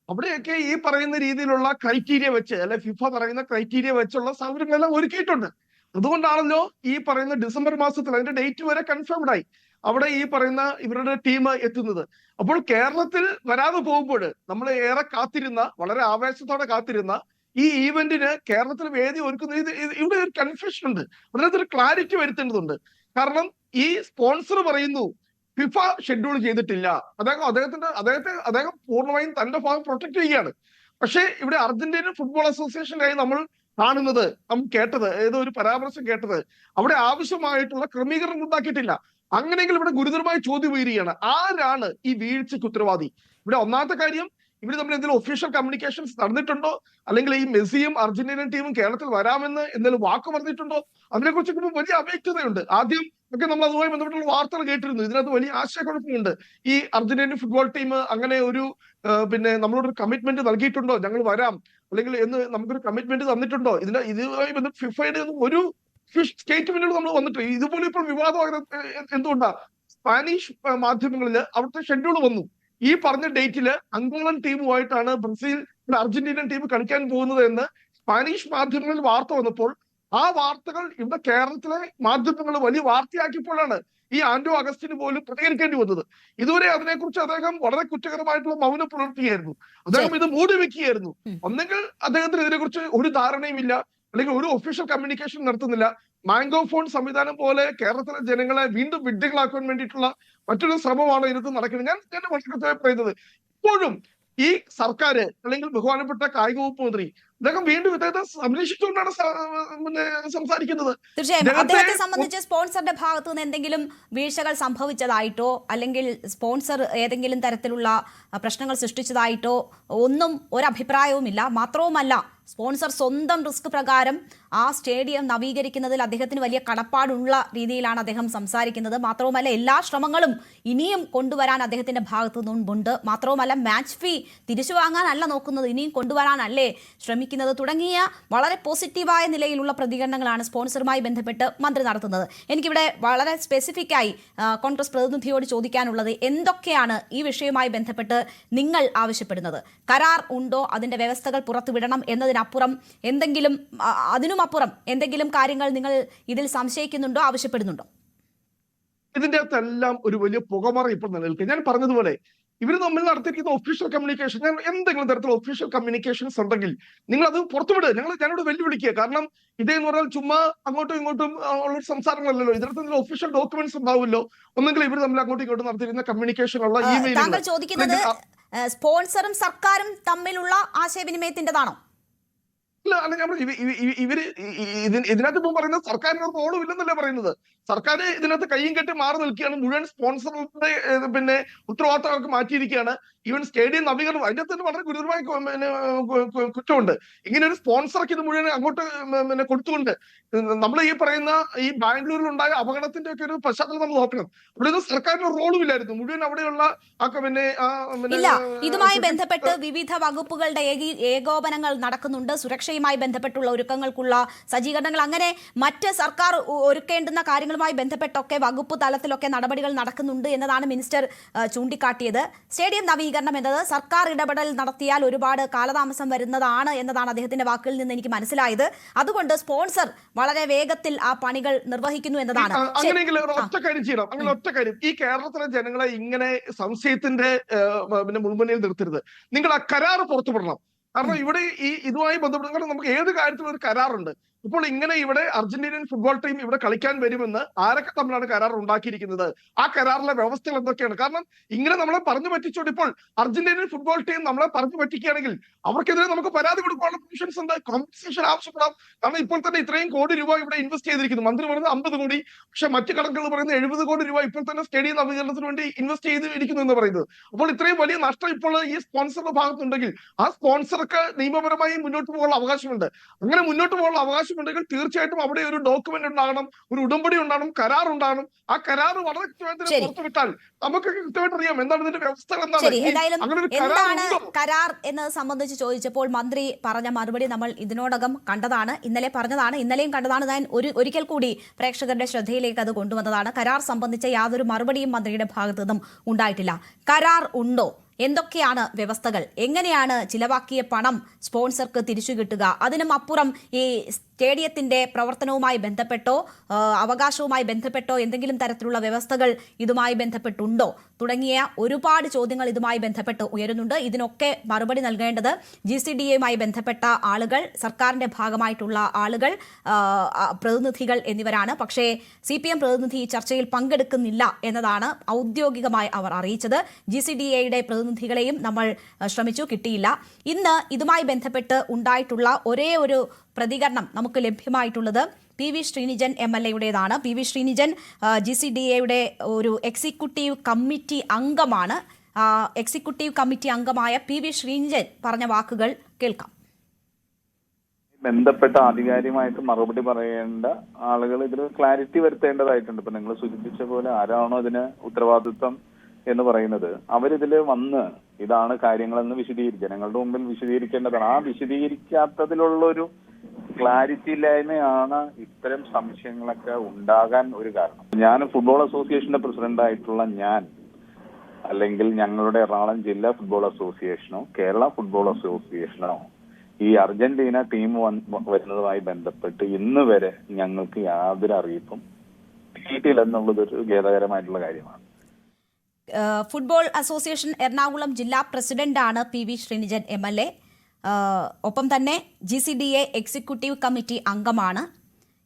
[SPEAKER 4] അവിടെയൊക്കെ ഈ പറയുന്ന രീതിയിലുള്ള ക്രൈറ്റീരിയ വെച്ച് അല്ലെ ഫിഫ പറയുന്ന ക്രൈറ്റീരിയ വെച്ചുള്ള സൗകര്യങ്ങളെല്ലാം ഒരുക്കിയിട്ടുണ്ട്. അതുകൊണ്ടാണല്ലോ ഈ പറയുന്ന ഡിസംബർ മാസത്തിൽ അതിന്റെ ഡേറ്റ് വരെ കൺഫേംഡ് ആയി അവിടെ ഈ പറയുന്ന ഇവരുടെ ടീം എത്തുന്നത്. അപ്പോൾ കേരളത്തിൽ വരാതെ പോകുമ്പോൾ നമ്മൾ ഏറെ കാത്തിരുന്ന, വളരെ ആവേശത്തോടെ കാത്തിരുന്ന ഈ ഈവന്റിന് കേരളത്തിൽ വേദി ഒരുക്കുന്ന ഇവിടെ ഒരു കൺഫ്യൂഷൻ ഉണ്ട്. അതിനകത്ത് ഒരു ക്ലാരിറ്റി വരുത്തേണ്ടതുണ്ട്. കാരണം ഈ സ്പോൺസർ പറയുന്നു ഫിഫ ഷെഡ്യൂൾ ചെയ്തിട്ടില്ല, അദ്ദേഹം പൂർണ്ണമായും തന്റെ ഭാഗം പ്രൊട്ടക്ട് ചെയ്യുകയാണ്. പക്ഷേ ഇവിടെ അർജന്റീനൻ ഫുട്ബോൾ അസോസിയേഷനായി നമ്മൾ കാണുന്നത്, നമ്മൾ കേട്ടത്, ഏതോ ഒരു പരാമർശം കേട്ടത്, അവിടെ ആവശ്യമായിട്ടുള്ള ക്രമീകരണം ഉണ്ടാക്കിയിട്ടില്ല. അങ്ങനെയെങ്കിൽ ഇവിടെ ഗുരുതരമായ ചോദ്യം ഉയരുകയാണ്, ആരാണ് ഈ വീഴ്ചയ്ക്ക് ഉത്തരവാദി? ഇവിടെ ഒന്നാമത്തെ കാര്യം, ഇവിടെ നമ്മൾ എന്തെങ്കിലും ഒഫീഷ്യൽ കമ്മ്യൂണിക്കേഷൻസ് നടന്നിട്ടുണ്ടോ? അല്ലെങ്കിൽ ഈ മെസ്സിയും അർജന്റീനൻ ടീമും കേരളത്തിൽ വരാമെന്ന് എന്തെങ്കിലും വാക്ക് പറഞ്ഞിട്ടുണ്ടോ? അതിനെക്കുറിച്ചൊക്കെ വലിയ അവ്യക്തതയുണ്ട്. ആദ്യം ഒക്കെ നമ്മൾ അതുമായി ബന്ധപ്പെട്ടുള്ള വാർത്തകൾ കേട്ടിരുന്നു. ഇതിനകത്ത് വലിയ ആശയക്കുഴപ്പമുണ്ട്. ഈ അർജന്റീനൻ ഫുട്ബോൾ ടീം അങ്ങനെ ഒരു പിന്നെ നമ്മളോടൊരു കമ്മിറ്റ്മെന്റ് നൽകിയിട്ടുണ്ടോ, ഞങ്ങൾ വരാം അല്ലെങ്കിൽ എന്ന് നമുക്കൊരു കമ്മിറ്റ്മെന്റ് തന്നിട്ടുണ്ടോ? ഇതുമായി ബന്ധപ്പെട്ട് ഫിഫയുടെ ഒരു സ്റ്റേറ്റ്മെന്റുകൾ നമ്മൾ വന്നിട്ട് ഇതുപോലെ ഇപ്പോൾ വിവാദമാകുന്നത് എന്തുകൊണ്ടാണ്? സ്പാനിഷ് മാധ്യമങ്ങളിൽ അവിടുത്തെ ഷെഡ്യൂൾ വന്നു. ഈ പറഞ്ഞ ഡേറ്റില് അങ്കോളൻ ടീമുമായിട്ടാണ് ബ്രസീൽ അർജന്റീനൻ ടീം കളിക്കാൻ പോകുന്നത് എന്ന് സ്പാനിഷ് മാധ്യമങ്ങളിൽ വാർത്ത വന്നപ്പോൾ ആ വാർത്തകൾ ഇവിടെ കേരളത്തിലെ മാധ്യമങ്ങൾ വലിയ വാർത്തയാക്കിയപ്പോഴാണ് ഈ ആന്റോ അഗസ്റ്റിന് പോലും പ്രതികരിക്കേണ്ടി വന്നത്. ഇതുവരെ അതിനെക്കുറിച്ച് അദ്ദേഹം വളരെ കുറ്റകരമായിട്ടുള്ള മൗനം പുലർത്തുകയായിരുന്നു. അദ്ദേഹം ഇത് മൂടി വെക്കുകയായിരുന്നു. ഒന്നെങ്കിൽ അദ്ദേഹത്തിന് ഇതിനെക്കുറിച്ച് ഒരു ധാരണയും ഇല്ല, അല്ലെങ്കിൽ ഒരു ഒഫീഷ്യൽ കമ്മ്യൂണിക്കേഷൻ നടത്തുന്നില്ല. മാംഗോ ഫോൺ സംവിധാനം പോലെ കേരളത്തിലെ ജനങ്ങളെ വീണ്ടും വിഡ്ഢികളാക്കാൻ വേണ്ടിയിട്ടുള്ള മറ്റൊരു ശ്രമമാണ് ഇതിനകത്ത് നടക്കുന്നത്. ഞാൻ വളരെ കൃത്യമായി പറയുന്നത്, ഇപ്പോഴും ഈ സർക്കാർ അല്ലെങ്കിൽ ബഹുമാനപ്പെട്ട കായിക വകുപ്പ് മന്ത്രി അദ്ദേഹം വീണ്ടും ഇദ്ദേഹത്തെ സംരക്ഷിച്ചുകൊണ്ടാണ് സംസാരിക്കുന്നത്.
[SPEAKER 1] തീർച്ചയായും അദ്ദേഹത്തെ സംബന്ധിച്ച് സ്പോൺസറുടെ ഭാഗത്തു നിന്ന് എന്തെങ്കിലും വീഴ്ചകൾ സംഭവിച്ചതായിട്ടോ അല്ലെങ്കിൽ സ്പോൺസർ ഏതെങ്കിലും തരത്തിലുള്ള പ്രശ്നങ്ങൾ സൃഷ്ടിച്ചതായിട്ടോ ഒന്നും ഒരഭിപ്രായവുമില്ല. മാത്രവുമല്ല, സ്പോൺസർ സ്വന്തം റിസ്ക് പ്രകാരം ആ സ്റ്റേഡിയം നവീകരിക്കുന്നതിൽ അദ്ദേഹത്തിന് വലിയ കടപ്പാടുള്ള രീതിയിലാണ് അദ്ദേഹം സംസാരിക്കുന്നത്. മാത്രവുമല്ല, എല്ലാ ശ്രമങ്ങളും ഇനിയും കൊണ്ടുവരാൻ അദ്ദേഹത്തിന്റെ ഭാഗത്തു നിന്നുണ്ട്. മാത്രവുമല്ല, മാച്ച് ഫീ തിരിച്ചു വാങ്ങാനല്ല നോക്കുന്നത്, ഇനിയും കൊണ്ടുവരാനല്ലേ ശ്രമിക്കുന്നത് തുടങ്ങിയ വളരെ പോസിറ്റീവായ നിലയിലുള്ള പ്രതികരണങ്ങളാണ് സ്പോൺസറുമായി ബന്ധപ്പെട്ട് മന്ത്രി നടത്തുന്നത്. എനിക്കിവിടെ വളരെ സ്പെസിഫിക്കായി കോൺഗ്രസ് പ്രതിനിധിയോട് ചോദിക്കാനുള്ളത്, എന്തൊക്കെയാണ് ഈ വിഷയവുമായി ബന്ധപ്പെട്ട് നിങ്ങൾ ആവശ്യപ്പെടുന്നത്? കരാർ ഉണ്ടോ? അതിന്റെ വ്യവസ്ഥകൾ പുറത്തുവിടണം എന്നതിനപ്പുറം എന്തെങ്കിലും, അതിനുമപ്പുറം എന്തെങ്കിലും കാര്യങ്ങൾ നിങ്ങൾ ഇതിൽ സംശയിക്കുന്നുണ്ടോ, ആവശ്യപ്പെടുന്നുണ്ടോ?
[SPEAKER 4] ഇതിന്റെ അകത്തെല്ലാം ഒരു വലിയ പുകമറ ഇപ്പോൾ നിലനിൽക്കുക. ഞാൻ പറഞ്ഞതുപോലെ ഇവർ തമ്മിൽ നടത്തിയിരിക്കുന്ന ഒഫീഷ്യൽ കമ്മ്യൂണിക്കേഷൻ, ഞാൻ എന്തെങ്കിലും തരത്തിലുള്ള ഒഫീഷ്യൽ കമ്മ്യൂണിക്കേഷൻസ് ഉണ്ടെങ്കിൽ നിങ്ങൾ അത് പുറത്തുവിടുക. ഞാനോട് വെല്ലുവിളിക്കുക. കാരണം ഇതെന്ന് പറഞ്ഞാൽ ചുമ്മാ അങ്ങോട്ടും ഇങ്ങോട്ടും ഉള്ള സംസാരങ്ങളല്ലല്ലോ. ഇതിനകത്ത് ഒഫീഷ്യൽ ഡോക്യുമെന്റ്സ് ഉണ്ടാവുമല്ലോ. ഒന്നെങ്കിൽ ഇവർ തമ്മിൽ അങ്ങോട്ടും ഇങ്ങോട്ടും നടത്തിയിരുന്ന കമ്മ്യൂണിക്കേഷൻ ഉള്ള ഇമെയിൽ.
[SPEAKER 1] താങ്കൾ ചോദിക്കുന്നത് സ്പോൺസറും സർക്കാരും തമ്മിലുള്ള ആശയവിനിമയത്തിൻ്റെതാണോ?
[SPEAKER 4] അല്ല, ഞാൻ ഇവര് ഇതിനകത്ത് ഇപ്പം പറയുന്നത് സർക്കാരിന് റോളും ഇല്ലെന്നല്ലേ പറയുന്നത്. സർക്കാർ ഇതിനകത്ത് കയ്യും കെട്ടി മാറി നിൽക്കുകയാണ്. മുഴുവൻ സ്പോൺസറുടെ പിന്നെ ഉത്തരവാദിത്തമൊക്കെ മാറ്റിയിരിക്കുകയാണ്. ഈവൻ സ്റ്റേഡിയം നവീകരണം അതിന്റെ തന്നെ വളരെ ഗുരുതരമായ കുറ്റമുണ്ട്. ഇങ്ങനെ ഒരു സ്പോൺസർക്ക് ഇത് മുഴുവൻ അങ്ങോട്ട് കൊടുത്തുകൊണ്ട് നമ്മൾ ഈ പറയുന്ന ഈ ബാംഗ്ലൂരിൽ ഉണ്ടായ അപകടത്തിന്റെ ഒക്കെ ഒരു പശ്ചാത്തലം നമ്മൾ നോക്കണം. അവിടെ ഒന്നും സർക്കാരിന് റോളും ഇല്ലായിരുന്നു. മുഴുവൻ അവിടെയുള്ള
[SPEAKER 1] ഇല്ല, ഇതുമായി ബന്ധപ്പെട്ട് വിവിധ വകുപ്പുകളുടെ ഏകോപനങ്ങൾ നടക്കുന്നുണ്ട്. സുരക്ഷയുമായി ബന്ധപ്പെട്ടുള്ള ഒരുക്കങ്ങൾക്കുള്ള സജ്ജീകരണങ്ങൾ, അങ്ങനെ മറ്റ് സർക്കാർ ഒരുക്കേണ്ടുന്ന കാര്യങ്ങളുമായി ബന്ധപ്പെട്ടൊക്കെ വകുപ്പ് തലത്തിലൊക്കെ നടപടികൾ നടക്കുന്നുണ്ട് എന്നതാണ് മിനിസ്റ്റർ ചൂണ്ടിക്കാട്ടിയത്. സ്റ്റേഡിയം നവീകരണം എന്നത് സർക്കാർ ഇടപെടൽ നടത്തിയാൽ ഒരുപാട് കാലതാമസം വരുന്നതാണ് എന്നതാണ് അദ്ദേഹത്തിന്റെ വാക്കുകളിൽ നിന്ന് എനിക്ക് മനസ്സിലായത്. അതുകൊണ്ട് സ്പോൺസർ വളരെ വേഗത്തിൽ ആ പണികൾ നിർവഹിക്കുന്നു എന്നതാണ്.
[SPEAKER 4] അങ്ങനെയെങ്കിൽ ഒറ്റ കാര്യം ചെയ്യണം. അങ്ങനെ ഒറ്റ കാര്യം, ഈ കേരളത്തിലെ ജനങ്ങളെ ഇങ്ങനെ സംശയത്തിന്റെ മുൾമുനയിൽ നിർത്തരുത്. നിങ്ങൾ ആ കരാർ പുറത്തുവിടണം. കാരണം ഇവിടെ ഇതുമായി ബന്ധപ്പെട്ട് നമുക്ക് ഏത് കാര്യത്തിലും ഒരു കരാറുണ്ട്. ഇപ്പോൾ ഇങ്ങനെ ഇവിടെ അർജന്റീനിയൻ ഫുട്ബോൾ ടീം ഇവിടെ കളിക്കാൻ വരുമെന്ന് ആരൊക്കെ തമ്മിലാണ് കരാർ ഉണ്ടാക്കിയിരിക്കുന്നത്? ആ കരാറിലെ വ്യവസ്ഥകൾ എന്തൊക്കെയാണ്? കാരണം ഇങ്ങനെ നമ്മളെ പറഞ്ഞു പറ്റിച്ചോണ്ട് ഇപ്പോൾ അർജന്റീനിയൻ ഫുട്ബോൾ ടീം നമ്മളെ പറഞ്ഞു പറ്റിക്കുകയാണെങ്കിൽ അവർക്കെതിരെ നമുക്ക് പരാതി കൊടുക്കാനുള്ള പ്രൊവിഷൻസ് ഉണ്ട്. കോമ്പൻസേഷൻ ആവശ്യപ്പെടാം. കാരണം ഇപ്പോൾ തന്നെ ഇത്രയും കോടി രൂപ ഇവിടെ ഇൻവെസ്റ്റ് ചെയ്തിരിക്കുന്നു. മന്ത്രി പറയുന്നത് 50 കോടി, പക്ഷെ മറ്റു കണക്കുകൾ പറയുന്നത് 70 കോടി രൂപ ഇപ്പോൾ തന്നെ സ്റ്റേഡിയം നവീകരണത്തിന് വേണ്ടി ഇൻവെസ്റ്റ് ചെയ്തിരിക്കുന്നു എന്ന് പറയുന്നത്. അപ്പോൾ ഇത്രയും വലിയ നഷ്ടം ഇപ്പോൾ ഈ സ്പോൺസറുടെ ഭാഗത്തുണ്ടെങ്കിൽ ആ സ്പോൺസർക്ക് നിയമപരമായി മുന്നോട്ട് പോകാനുള്ള അവകാശമുണ്ട്. അങ്ങനെ മുന്നോട്ട് പോകാനുള്ള അവകാശം ഉണ്ടെങ്കിൽ തീർച്ചയായിട്ടും അവിടെ ഒരു ഡോക്യുമെന്റ് ഉണ്ടാകണം, ഒരു ഉടമ്പടി ഉണ്ടാകണം, കരാർ ഉണ്ടാകണം. ആ കരാർ വളരെ കൃത്യമായിട്ട് പുറത്തുവിട്ടാൽ നമുക്ക് കൃത്യമായിട്ട് അറിയാം എന്താണ് ഇതിന്റെ വ്യവസ്ഥകൾ.
[SPEAKER 1] എന്താണ് കരാർ എന്നത് സംബന്ധിച്ച് ചോദിച്ചപ്പോൾ മന്ത്രി പറഞ്ഞ മറുപടി നമ്മൾ ഇതിനോടകം കണ്ടതാണ്, ഇന്നലെ പറഞ്ഞതാണ്, ഇന്നലെയും കണ്ടതാണ്. ഞാൻ ഒരിക്കൽ കൂടി പ്രേക്ഷകരുടെ ശ്രദ്ധയിലേക്ക് അത് കൊണ്ടുവന്നതാണ്. കരാർ സംബന്ധിച്ച യാതൊരു മറുപടിയും മന്ത്രിയുടെ ഭാഗത്തു നിന്നും ഉണ്ടായിട്ടില്ല. കരാർ ഉണ്ടോ? എന്തൊക്കെയാണ് വ്യവസ്ഥകൾ? എങ്ങനെയാണ് ചിലവാക്കിയ പണം സ്പോൺസർക്ക് തിരിച്ചു കിട്ടുക? അതിനും അപ്പുറം ഈ സ്റ്റേഡിയത്തിന്റെ പ്രവർത്തനവുമായി ബന്ധപ്പെട്ടോ അവകാശവുമായി ബന്ധപ്പെട്ടോ എന്തെങ്കിലും തരത്തിലുള്ള വ്യവസ്ഥകൾ ഇതുമായി ബന്ധപ്പെട്ടുണ്ടോ തുടങ്ങിയ ഒരുപാട് ചോദ്യങ്ങൾ ഇതുമായി ബന്ധപ്പെട്ട് ഉയരുന്നുണ്ട്. ഇതിനൊക്കെ മറുപടി നൽകേണ്ടത് GCDAയുമായി ബന്ധപ്പെട്ട ആളുകൾ, സർക്കാരിന്റെ ഭാഗമായിട്ടുള്ള ആളുകൾ, പ്രതിനിധികൾ എന്നിവരാണ്. പക്ഷേ CPM പ്രതിനിധി ഈ ചർച്ചയിൽ പങ്കെടുക്കുന്നില്ല എന്നതാണ് ഔദ്യോഗികമായി അവർ അറിയിച്ചത്. GCDAയുടെ പ്രതിനിധികളെയും നമ്മൾ ശ്രമിച്ചു, കിട്ടിയില്ല. ഇന്ന് ഇതുമായി ബന്ധപ്പെട്ട് ഉണ്ടായിട്ടുള്ള ഒരേ ഒരു പ്രതികരണം നമുക്ക് ലഭ്യമായിട്ടുള്ളത് PV ശ്രീനിജൻ MLAയുടേതാണ്. PV ശ്രീനിജൻ GCDAയുടെ ഒരു എക്സിക്യൂട്ടീവ് കമ്മിറ്റി അംഗമാണ്. എക്സിക്യൂട്ടീവ് കമ്മിറ്റി അംഗമായ PV ശ്രീനിജൻ പറഞ്ഞ വാക്കുകൾ കേൾക്കാം.
[SPEAKER 5] ബന്ധപ്പെട്ട ആധികാരികമായിട്ട് മറുപടി പറയേണ്ട ആളുകൾ ഇതിൽ ക്ലാരിറ്റി വരുത്തേണ്ടതായിട്ടുണ്ട്. ഇപ്പൊ നിങ്ങൾ സൂചിപ്പിച്ച പോലെ ആരാണോ ഇതിന് ഉത്തരവാദിത്വം എന്ന് പറയുന്നത്, അവരിതില് വന്ന് ഇതാണ് കാര്യങ്ങളെന്ന് ജനങ്ങളുടെ മുമ്പിൽ വിശദീകരിക്കേണ്ടതാണ്. ആ വിശദീകരിക്കാത്തതിലുള്ളൊരു ക്ലാരിറ്റി ഇല്ലായ്മയാണ് ഇത്തരം സംശയങ്ങളൊക്കെ ഉണ്ടാകാൻ ഒരു കാരണം. ഞാൻ ഫുട്ബോൾ അസോസിയേഷന്റെ പ്രസിഡന്റ് ആയിട്ടുള്ള ഞാൻ, അല്ലെങ്കിൽ ഞങ്ങളുടെ എറണാകുളം ജില്ലാ ഫുട്ബോൾ അസോസിയേഷനോ കേരള ഫുട്ബോൾ അസോസിയേഷനോ ഈ അർജന്റീന ടീം വരുന്നതുമായി ബന്ധപ്പെട്ട് ഇന്ന് വരെ ഞങ്ങൾക്ക് യാതൊരു അറിയിപ്പും കിട്ടിയില്ലെന്നുള്ളത് ഒരു ഖേദകരമായിട്ടുള്ള കാര്യമാണ്.
[SPEAKER 1] ഫുട്ബോൾ അസോസിയേഷൻ എറണാകുളം ജില്ലാ പ്രസിഡന്റാണ് PV ശ്രീനിജൻ MLA. ഒപ്പം തന്നെ GCDA എക്സിക്യൂട്ടീവ് കമ്മിറ്റി അംഗമാണ്.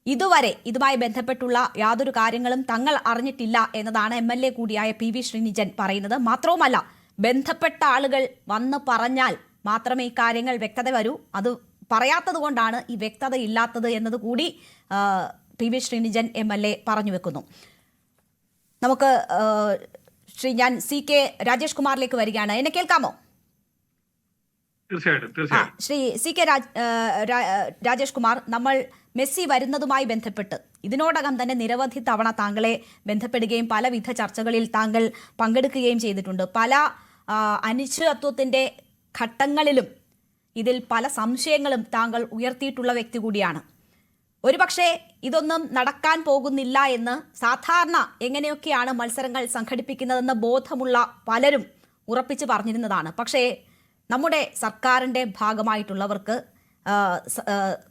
[SPEAKER 1] ഇതുവരെ ഇതുമായി ബന്ധപ്പെട്ടുള്ള യാതൊരു കാര്യങ്ങളും തങ്ങൾ അറിഞ്ഞിട്ടില്ല എന്നതാണ് MLA കൂടിയായ PV ശ്രീനിജൻ പറയുന്നത്. മാത്രവുമല്ല, ബന്ധപ്പെട്ട ആളുകൾ വന്ന് പറഞ്ഞാൽ മാത്രമേ ഈ കാര്യങ്ങൾ വ്യക്തത വരൂ. അത് പറയാത്തത് കൊണ്ടാണ് ഈ വ്യക്തത ഇല്ലാത്തത് എന്നത് കൂടി PV ശ്രീനിജൻ MLA പറഞ്ഞു വെക്കുന്നു. നമുക്ക് ഞാൻ CK രാജേഷ് കുമാറിലേക്ക് വരികയാണ്. എന്നെ കേൾക്കാമോ?
[SPEAKER 6] തീർച്ചയായിട്ടും.
[SPEAKER 1] ശ്രീ CK രാജേഷ് കുമാർ, നമ്മൾ മെസ്സി വരുന്നതുമായി ബന്ധപ്പെട്ട് ഇതിനോടകം തന്നെ നിരവധി തവണ താങ്കളെ ബന്ധപ്പെടുകയും പലവിധ ചർച്ചകളിൽ താങ്കൾ പങ്കെടുക്കുകയും ചെയ്തിട്ടുണ്ട്. പല അനിശ്ചിതത്വത്തിൻ്റെ ഘട്ടങ്ങളിലും ഇതിൽ പല സംശയങ്ങളും താങ്കൾ ഉയർത്തിയിട്ടുള്ള വ്യക്തി കൂടിയാണ്. ഒരുപക്ഷെ ഇതൊന്നും നടക്കാൻ പോകുന്നില്ല എന്ന് സാധാരണ എങ്ങനെയൊക്കെയാണ് മത്സരങ്ങൾ സംഘടിപ്പിക്കുന്നതെന്ന് ബോധമുള്ള പലരും ഉറപ്പിച്ച് പറഞ്ഞിരുന്നതാണ്. പക്ഷേ നമ്മുടെ സർക്കാരിൻ്റെ ഭാഗമായിട്ടുള്ളവർക്ക്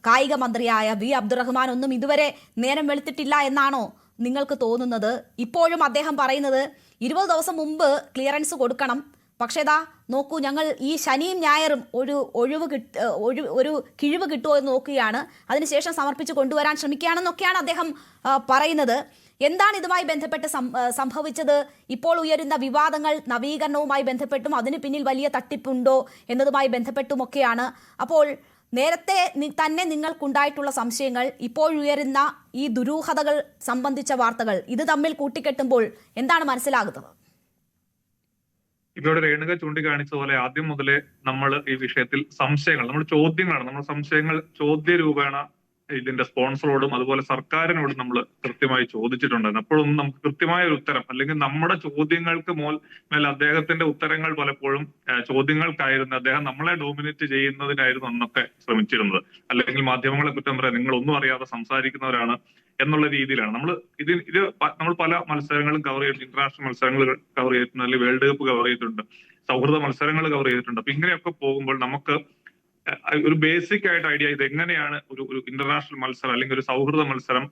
[SPEAKER 1] കായിക മന്ത്രിയായ V അബ്ദുറഹ്മാൻ ഒന്നും ഇതുവരെ നേരം വെളുത്തിട്ടില്ല എന്നാണോ നിങ്ങൾക്ക് തോന്നുന്നത്? ഇപ്പോഴും അദ്ദേഹം പറയുന്നത് 20 ദിവസം മുമ്പ് ക്ലിയറൻസ് കൊടുക്കണം, പക്ഷേ നോക്കൂ, ഞങ്ങൾ ഈ ശനിയും ഞായറും ഒരു കിഴിവ് കിട്ടുമോ എന്ന് നോക്കുകയാണ്, അതിനുശേഷം സമർപ്പിച്ച് കൊണ്ടുവരാൻ ശ്രമിക്കുകയാണെന്നൊക്കെയാണ് അദ്ദേഹം പറയുന്നത്. എന്താണ് ഇതുമായി ബന്ധപ്പെട്ട് സംഭവിച്ചത്? ഇപ്പോൾ ഉയരുന്ന വിവാദങ്ങൾ നവീകരണവുമായി ബന്ധപ്പെട്ടും അതിന് പിന്നിൽ വലിയ തട്ടിപ്പുണ്ടോ എന്നതുമായി ബന്ധപ്പെട്ടുമൊക്കെയാണ്. അപ്പോൾ നേരത്തെ തന്നെ നിങ്ങൾക്കുണ്ടായിട്ടുള്ള സംശയങ്ങൾ, ഇപ്പോഴുയരുന്ന ഈ ദുരൂഹതകൾ സംബന്ധിച്ച വാർത്തകൾ, ഇത് തമ്മിൽ കൂട്ടിക്കെട്ടുമ്പോൾ എന്താണ് മനസ്സിലാകുന്നത്?
[SPEAKER 6] ഇവിടെ രേണുക ചൂണ്ടിക്കാണിച്ചതുപോലെ ആദ്യം മുതലേ നമ്മൾ ഈ വിഷയത്തിൽ സംശയങ്ങൾ, നമ്മൾ സംശയങ്ങൾ ചോദ്യരൂപേണ ഇതിന്റെ സ്പോൺസറോടും അതുപോലെ സർക്കാരിനോടും നമ്മൾ കൃത്യമായി ചോദിച്ചിട്ടുണ്ടായിരുന്നു. അപ്പോഴൊന്നും നമുക്ക് കൃത്യമായ ഒരു ഉത്തരം, അല്ലെങ്കിൽ നമ്മുടെ ചോദ്യങ്ങൾക്ക് മേൽ അദ്ദേഹത്തിന്റെ ഉത്തരങ്ങൾ പലപ്പോഴും ചോദ്യങ്ങൾക്കായിരുന്നു, അദ്ദേഹം നമ്മളെ ഡോമിനേറ്റ് ചെയ്യുന്നതിനായിരുന്നു അന്നൊക്കെ ശ്രമിച്ചിരുന്നത്. അല്ലെങ്കിൽ മാധ്യമങ്ങളെ കുറ്റം പറയാം, നിങ്ങളൊന്നും അറിയാതെ സംസാരിക്കുന്നവരാണ് എന്നുള്ള രീതിയിലാണ് നമ്മൾ പല മത്സരങ്ങളും കവർ ചെയ്തിട്ടുണ്ട്. ഇന്റർനാഷണൽ മത്സരങ്ങൾ കവർ ചെയ്തിട്ടുണ്ട്, അല്ലെങ്കിൽ വേൾഡ് കപ്പ് കവർ ചെയ്തിട്ടുണ്ട്, സൗഹൃദ മത്സരങ്ങൾ കവർ ചെയ്തിട്ടുണ്ട്. അപ്പൊ ഇങ്ങനെയൊക്കെ പോകുമ്പോൾ നമുക്ക് ഒരു ബേസിക് ആയിട്ട് ഐഡിയ, ഇത് എങ്ങനെയാണ് ഒരു ഇന്റർനാഷണൽ മത്സരം അല്ലെങ്കിൽ ഒരു സൗഹൃദ മത്സരം,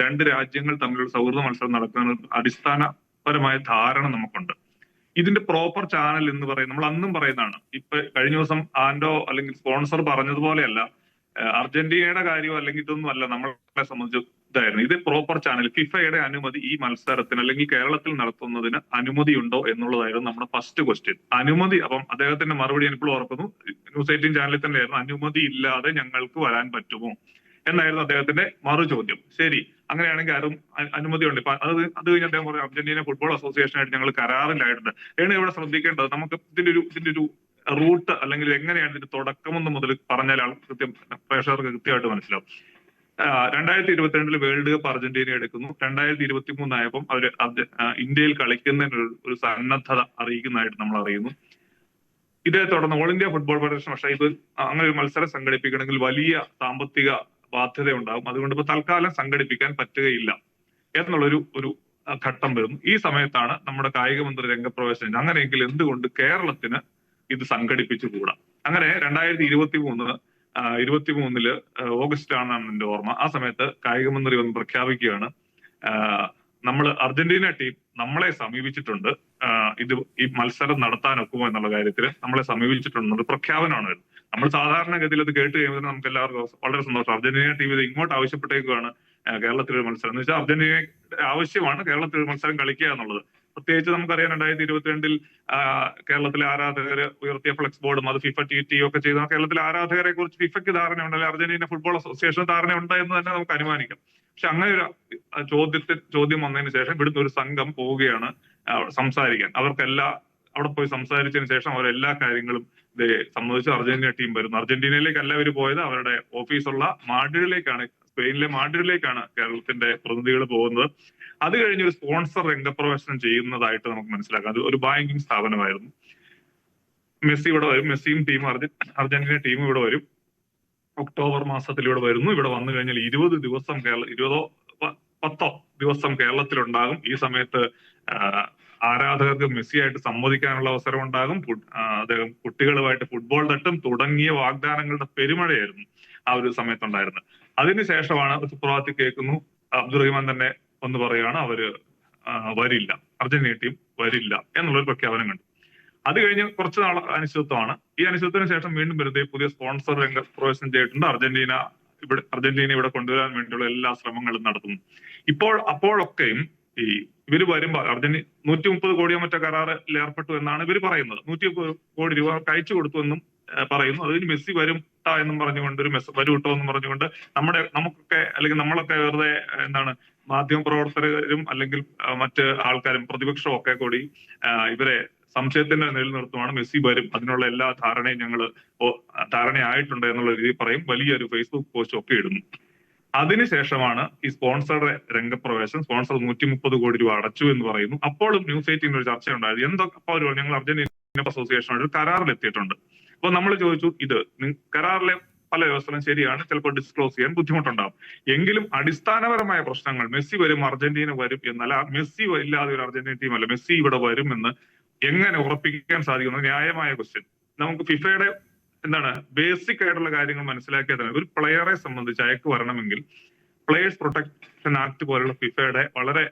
[SPEAKER 6] രണ്ട് രാജ്യങ്ങൾ തമ്മിലുള്ള സൗഹൃദ മത്സരം നടക്കുന്ന അടിസ്ഥാനപരമായ ധാരണ നമുക്കുണ്ട്. ഇതിന്റെ പ്രോപ്പർ ചാനൽ എന്ന് പറയുന്നത് നമ്മൾ അന്നും പറയുന്നതാണ്. ഇപ്പൊ കഴിഞ്ഞ ദിവസം ആൻഡോ അല്ലെങ്കിൽ സ്പോൺസർ പറഞ്ഞതുപോലെയല്ല, അർജന്റീനയുടെ കാര്യമോ അല്ലെങ്കിൽ ഇതൊന്നും അല്ല നമ്മളെ സംബന്ധിച്ച് ഇതായിരുന്നു. ഇത് പ്രോപ്പർ ചാനൽ, ഫിഫയുടെ അനുമതി ഈ മത്സരത്തിന് അല്ലെങ്കിൽ കേരളത്തിൽ നടത്തുന്നതിന് അനുമതി ഉണ്ടോ എന്നുള്ളതായിരുന്നു നമ്മുടെ ഫസ്റ്റ് ക്വസ്റ്റ്യൻ. അനുമതി, അപ്പം അദ്ദേഹത്തിന്റെ മറുപടി എനിപ്പോൾ ഓർക്കുന്നു, ന്യൂസ് 18 ചാനലിൽ തന്നെ ആയിരുന്നു, അനുമതി ഇല്ലാതെ ഞങ്ങൾക്ക് വരാൻ പറ്റുമോ എന്നായിരുന്നു അദ്ദേഹത്തിന്റെ മറു ചോദ്യം. ശരി, അങ്ങനെയാണെങ്കിൽ ആരും അനുമതി ഉണ്ട്. ഇപ്പൊ അത് കഴിഞ്ഞ് അദ്ദേഹം പറയും അർജന്റീന ഫുട്ബോൾ അസോസിയേഷനായിട്ട് ഞങ്ങൾ കരാറിലായിട്ടുണ്ട്. ഇവിടെ ശ്രദ്ധിക്കേണ്ടത്, നമുക്ക് ഇതിന്റെ ഒരു റൂട്ട് അല്ലെങ്കിൽ എങ്ങനെയാണ് ഇതിന്റെ തുടക്കമെന്ന് മുതൽ പറഞ്ഞാലാണ് പ്രേക്ഷകർക്ക് കൃത്യമായിട്ട് മനസ്സിലാവും. 2022 വേൾഡ് കപ്പ് അർജന്റീന എടുക്കുന്നു. 2023 ആയപ്പം അവര് ഇന്ത്യയിൽ കളിക്കുന്നതിന് ഒരു സന്നദ്ധത അറിയിക്കുന്നതായിട്ട് നമ്മൾ അറിയുന്നു. ഇതേ തുടർന്ന് ഓൾ ഇന്ത്യ ഫുട്ബോൾ ഫെഡറേഷൻ പക്ഷേ ഇത് അങ്ങനെ ഒരു മത്സരം സംഘടിപ്പിക്കണമെങ്കിൽ വലിയ സാമ്പത്തിക ബാധ്യത ഉണ്ടാകും, അതുകൊണ്ട് ഇപ്പൊ തൽക്കാലം സംഘടിപ്പിക്കാൻ പറ്റുകയില്ല എന്നുള്ളൊരു ഘട്ടം വരുന്നു. ഈ സമയത്താണ് നമ്മുടെ കായിക മന്ത്രി രംഗപ്രവേശനം. അങ്ങനെയെങ്കിൽ എന്തുകൊണ്ട് കേരളത്തിന് ഇത് സംഘടിപ്പിച്ചുകൂടാ? അങ്ങനെ 2023 ഓഗസ്റ്റിലാണെന്നാണ് എന്റെ ഓർമ്മ. ആ സമയത്ത് കായിക മന്ത്രി വന്ന് പ്രഖ്യാപിക്കുകയാണ്, നമ്മൾ അർജന്റീന ടീം നമ്മളെ സമീപിച്ചിട്ടുണ്ട്, ഈ മത്സരം നടത്താനൊക്കുമോ എന്നുള്ള കാര്യത്തിൽ നമ്മളെ സമീപിച്ചിട്ടുണ്ടെന്നുള്ള പ്രഖ്യാപനമാണ് വരുന്നത്. നമ്മൾ സാധാരണഗതിയിൽ അത് കേട്ട് കഴിയുമ്പോൾ നമുക്ക് എല്ലാവർക്കും വളരെ സന്തോഷം. അർജന്റീന ടീം ഇത് ഇങ്ങോട്ട് ആവശ്യപ്പെട്ടേക്കുവാണ് കേരളത്തിലൊരു മത്സരം എന്ന് വെച്ചാൽ അർജന്റീനയുടെ ആവശ്യമാണ് കേരളത്തിൽ മത്സരം കളിക്കുക എന്നുള്ളത്. പ്രത്യേകിച്ച് നമുക്കറിയാം 2022 കേരളത്തിലെ ആരാധകർ ഉയർത്തിയ ഫ്ലെക്സ് ബോർഡും അത് ഫിഫ TT ഒക്കെ ചെയ്ത കേരളത്തിലെ ആരാധകരെ കുറിച്ച് ഫിഫയ്ക്ക് ധാരണയുണ്ട്, അല്ലെങ്കിൽ അർജന്റീന ഫുട്ബോൾ അസോസിയേഷൻ ധാരണയുണ്ട് എന്ന് തന്നെ നമുക്ക് അനുമാനിക്കാം. പക്ഷെ അങ്ങനെ ഒരു ചോദ്യം വന്നതിന് ശേഷം ഇവിടുന്ന് ഒരു സംഘം പോവുകയാണ് സംസാരിക്കാൻ. അവിടെ പോയി സംസാരിച്ചതിന് ശേഷം അവരെല്ലാ കാര്യങ്ങളും സംബന്ധിച്ച് അർജന്റീന ടീം വരുന്നു. അർജന്റീനയിലേക്കല്ല അവർ പോയത്, അവരുടെ ഓഫീസുള്ള മാഡ്രിഡിലേക്കാണ്, സ്പെയിനിലെ മാഡ്രിഡിലേക്കാണ് കേരളത്തിന്റെ പ്രതിനിധികൾ പോകുന്നത്. അത് കഴിഞ്ഞ് ഒരു സ്പോൺസർ രംഗപ്രവേശനം ചെയ്യുന്നതായിട്ട് നമുക്ക് മനസ്സിലാക്കാം. അത് ഒരു ബാങ്കിങ് സ്ഥാപനമായിരുന്നു. മെസ്സി ഇവിടെ വരും, മെസ്സിയും ടീം അർജന്റീന ടീം ഇവിടെ വരും. ഒക്ടോബർ മാസത്തിൽ ഇവിടെ വരുന്നു. ഇവിടെ വന്നു കഴിഞ്ഞാൽ 20 ദിവസം 10 ദിവസം കേരളത്തിലുണ്ടാകും. ഈ സമയത്ത് ആരാധകർക്ക് മെസ്സിയായിട്ട് സംവദിക്കാനുള്ള അവസരം ഉണ്ടാകും. അദ്ദേഹം കുട്ടികളുമായിട്ട് ഫുട്ബോൾ തട്ടും തുടങ്ങിയ വാഗ്ദാനങ്ങളുടെ പെരുമഴയായിരുന്നു ആ ഒരു സമയത്തുണ്ടായിരുന്നത്. അതിനുശേഷമാണ് സുപ്രഭാതത്തിൽ കേൾക്കുന്നു, അബ്ദുറഹിമാൻ തന്നെ ഒന്ന് പറയുകയാണ് അവര് വരില്ല, അർജന്റീന ടീം വരില്ല എന്നുള്ളൊരു പ്രഖ്യാപനം കണ്ടു. അത് കഴിഞ്ഞ് കുറച്ച് നാൾ അനിശ്ചിതത്വമാണ്. ഈ അനിശ്ചിതത്വത്തിന് ശേഷം വീണ്ടും വെറുതെ പുതിയ സ്പോൺസർ രംഗപ്രവേശനം ചെയ്തിട്ടുണ്ട്. അർജന്റീന ഇവിടെ കൊണ്ടുവരാൻ വേണ്ടിയുള്ള എല്ലാ ശ്രമങ്ങളും നടത്തുന്നു. അപ്പോഴൊക്കെയും ഇവര് വരുമ്പോൾ അർജന്റീന 130 കോടിയോ മറ്റോ കരാറിൽ ഏർപ്പെട്ടു എന്നാണ് ഇവർ പറയുന്നത്. 130 കോടി രൂപ അയച്ചു കൊടുത്തു എന്നും പറയുന്നു. അതിന് മെസ്സി വരും എന്നും പറഞ്ഞുകൊണ്ട് വരും കേട്ടോ എന്നും പറഞ്ഞുകൊണ്ട് നമുക്കൊക്കെ അല്ലെങ്കിൽ നമ്മളൊക്കെ വെറുതെ മാധ്യമ പ്രവർത്തകരും അല്ലെങ്കിൽ മറ്റ് ആൾക്കാരും പ്രതിപക്ഷവും ഒക്കെ കൂടി ഇവരെ സംശയത്തിന്റെ നിലയിൽ നിർത്തുവാണ്. മെസ്സി വരും, അതിനുള്ള എല്ലാ ധാരണയും ധാരണയായിട്ടുണ്ട് എന്നുള്ള രീതിയിൽ പറയും. വലിയൊരു ഫേസ്ബുക്ക് പോസ്റ്റ് ഒക്കെ ഇടുന്നു. അതിനുശേഷമാണ് ഈ സ്പോൺസറുടെ രംഗപ്രവേശം. സ്പോൺസർ 130 കോടി രൂപ അടച്ചു എന്ന് പറയുന്നു. അപ്പോഴും ന്യൂസ് 18 ഒരു ചർച്ച ഉണ്ടായത്. എന്തൊക്കെ അപ്പോൾ ഞങ്ങൾ അർജന്റീന അസോസിയേഷനായിട്ട് കരാറിൽ എത്തിയിട്ടുണ്ട്. അപ്പൊ നമ്മൾ ചോദിച്ചു, ഇത് കരാറിലെ പല വ്യവസ്ഥകളും ശരിയാണ്, ചിലപ്പോൾ ഡിസ്ക്ലോസ് ചെയ്യാൻ ബുദ്ധിമുട്ടുണ്ടാകും, എങ്കിലും അടിസ്ഥാനപരമായ പ്രശ്നങ്ങൾ മെസ്സി വരും അർജന്റീന വരും എന്നല്ല, മെസ്സി ഇല്ലാതെ ഒരു അർജന്റീന ടീം അല്ല, മെസ്സി ഇവിടെ വരും എന്ന് എങ്ങനെ ഉറപ്പിക്കാൻ സാധിക്കുന്നത് ന്യായമായ ക്വസ്റ്റ്യൻ. നമുക്ക് ഫിഫയുടെ ബേസിക് ആയിട്ടുള്ള കാര്യങ്ങൾ മനസ്സിലാക്കിയാൽ തന്നെ ഒരു പ്ലെയറെ സംബന്ധിച്ച് അയക്ക് വരണമെങ്കിൽ പ്ലേയേഴ്സ് പ്രൊട്ടക്ഷൻ ആക്ട് പോലുള്ള ഫിഫയുടെ വളരെ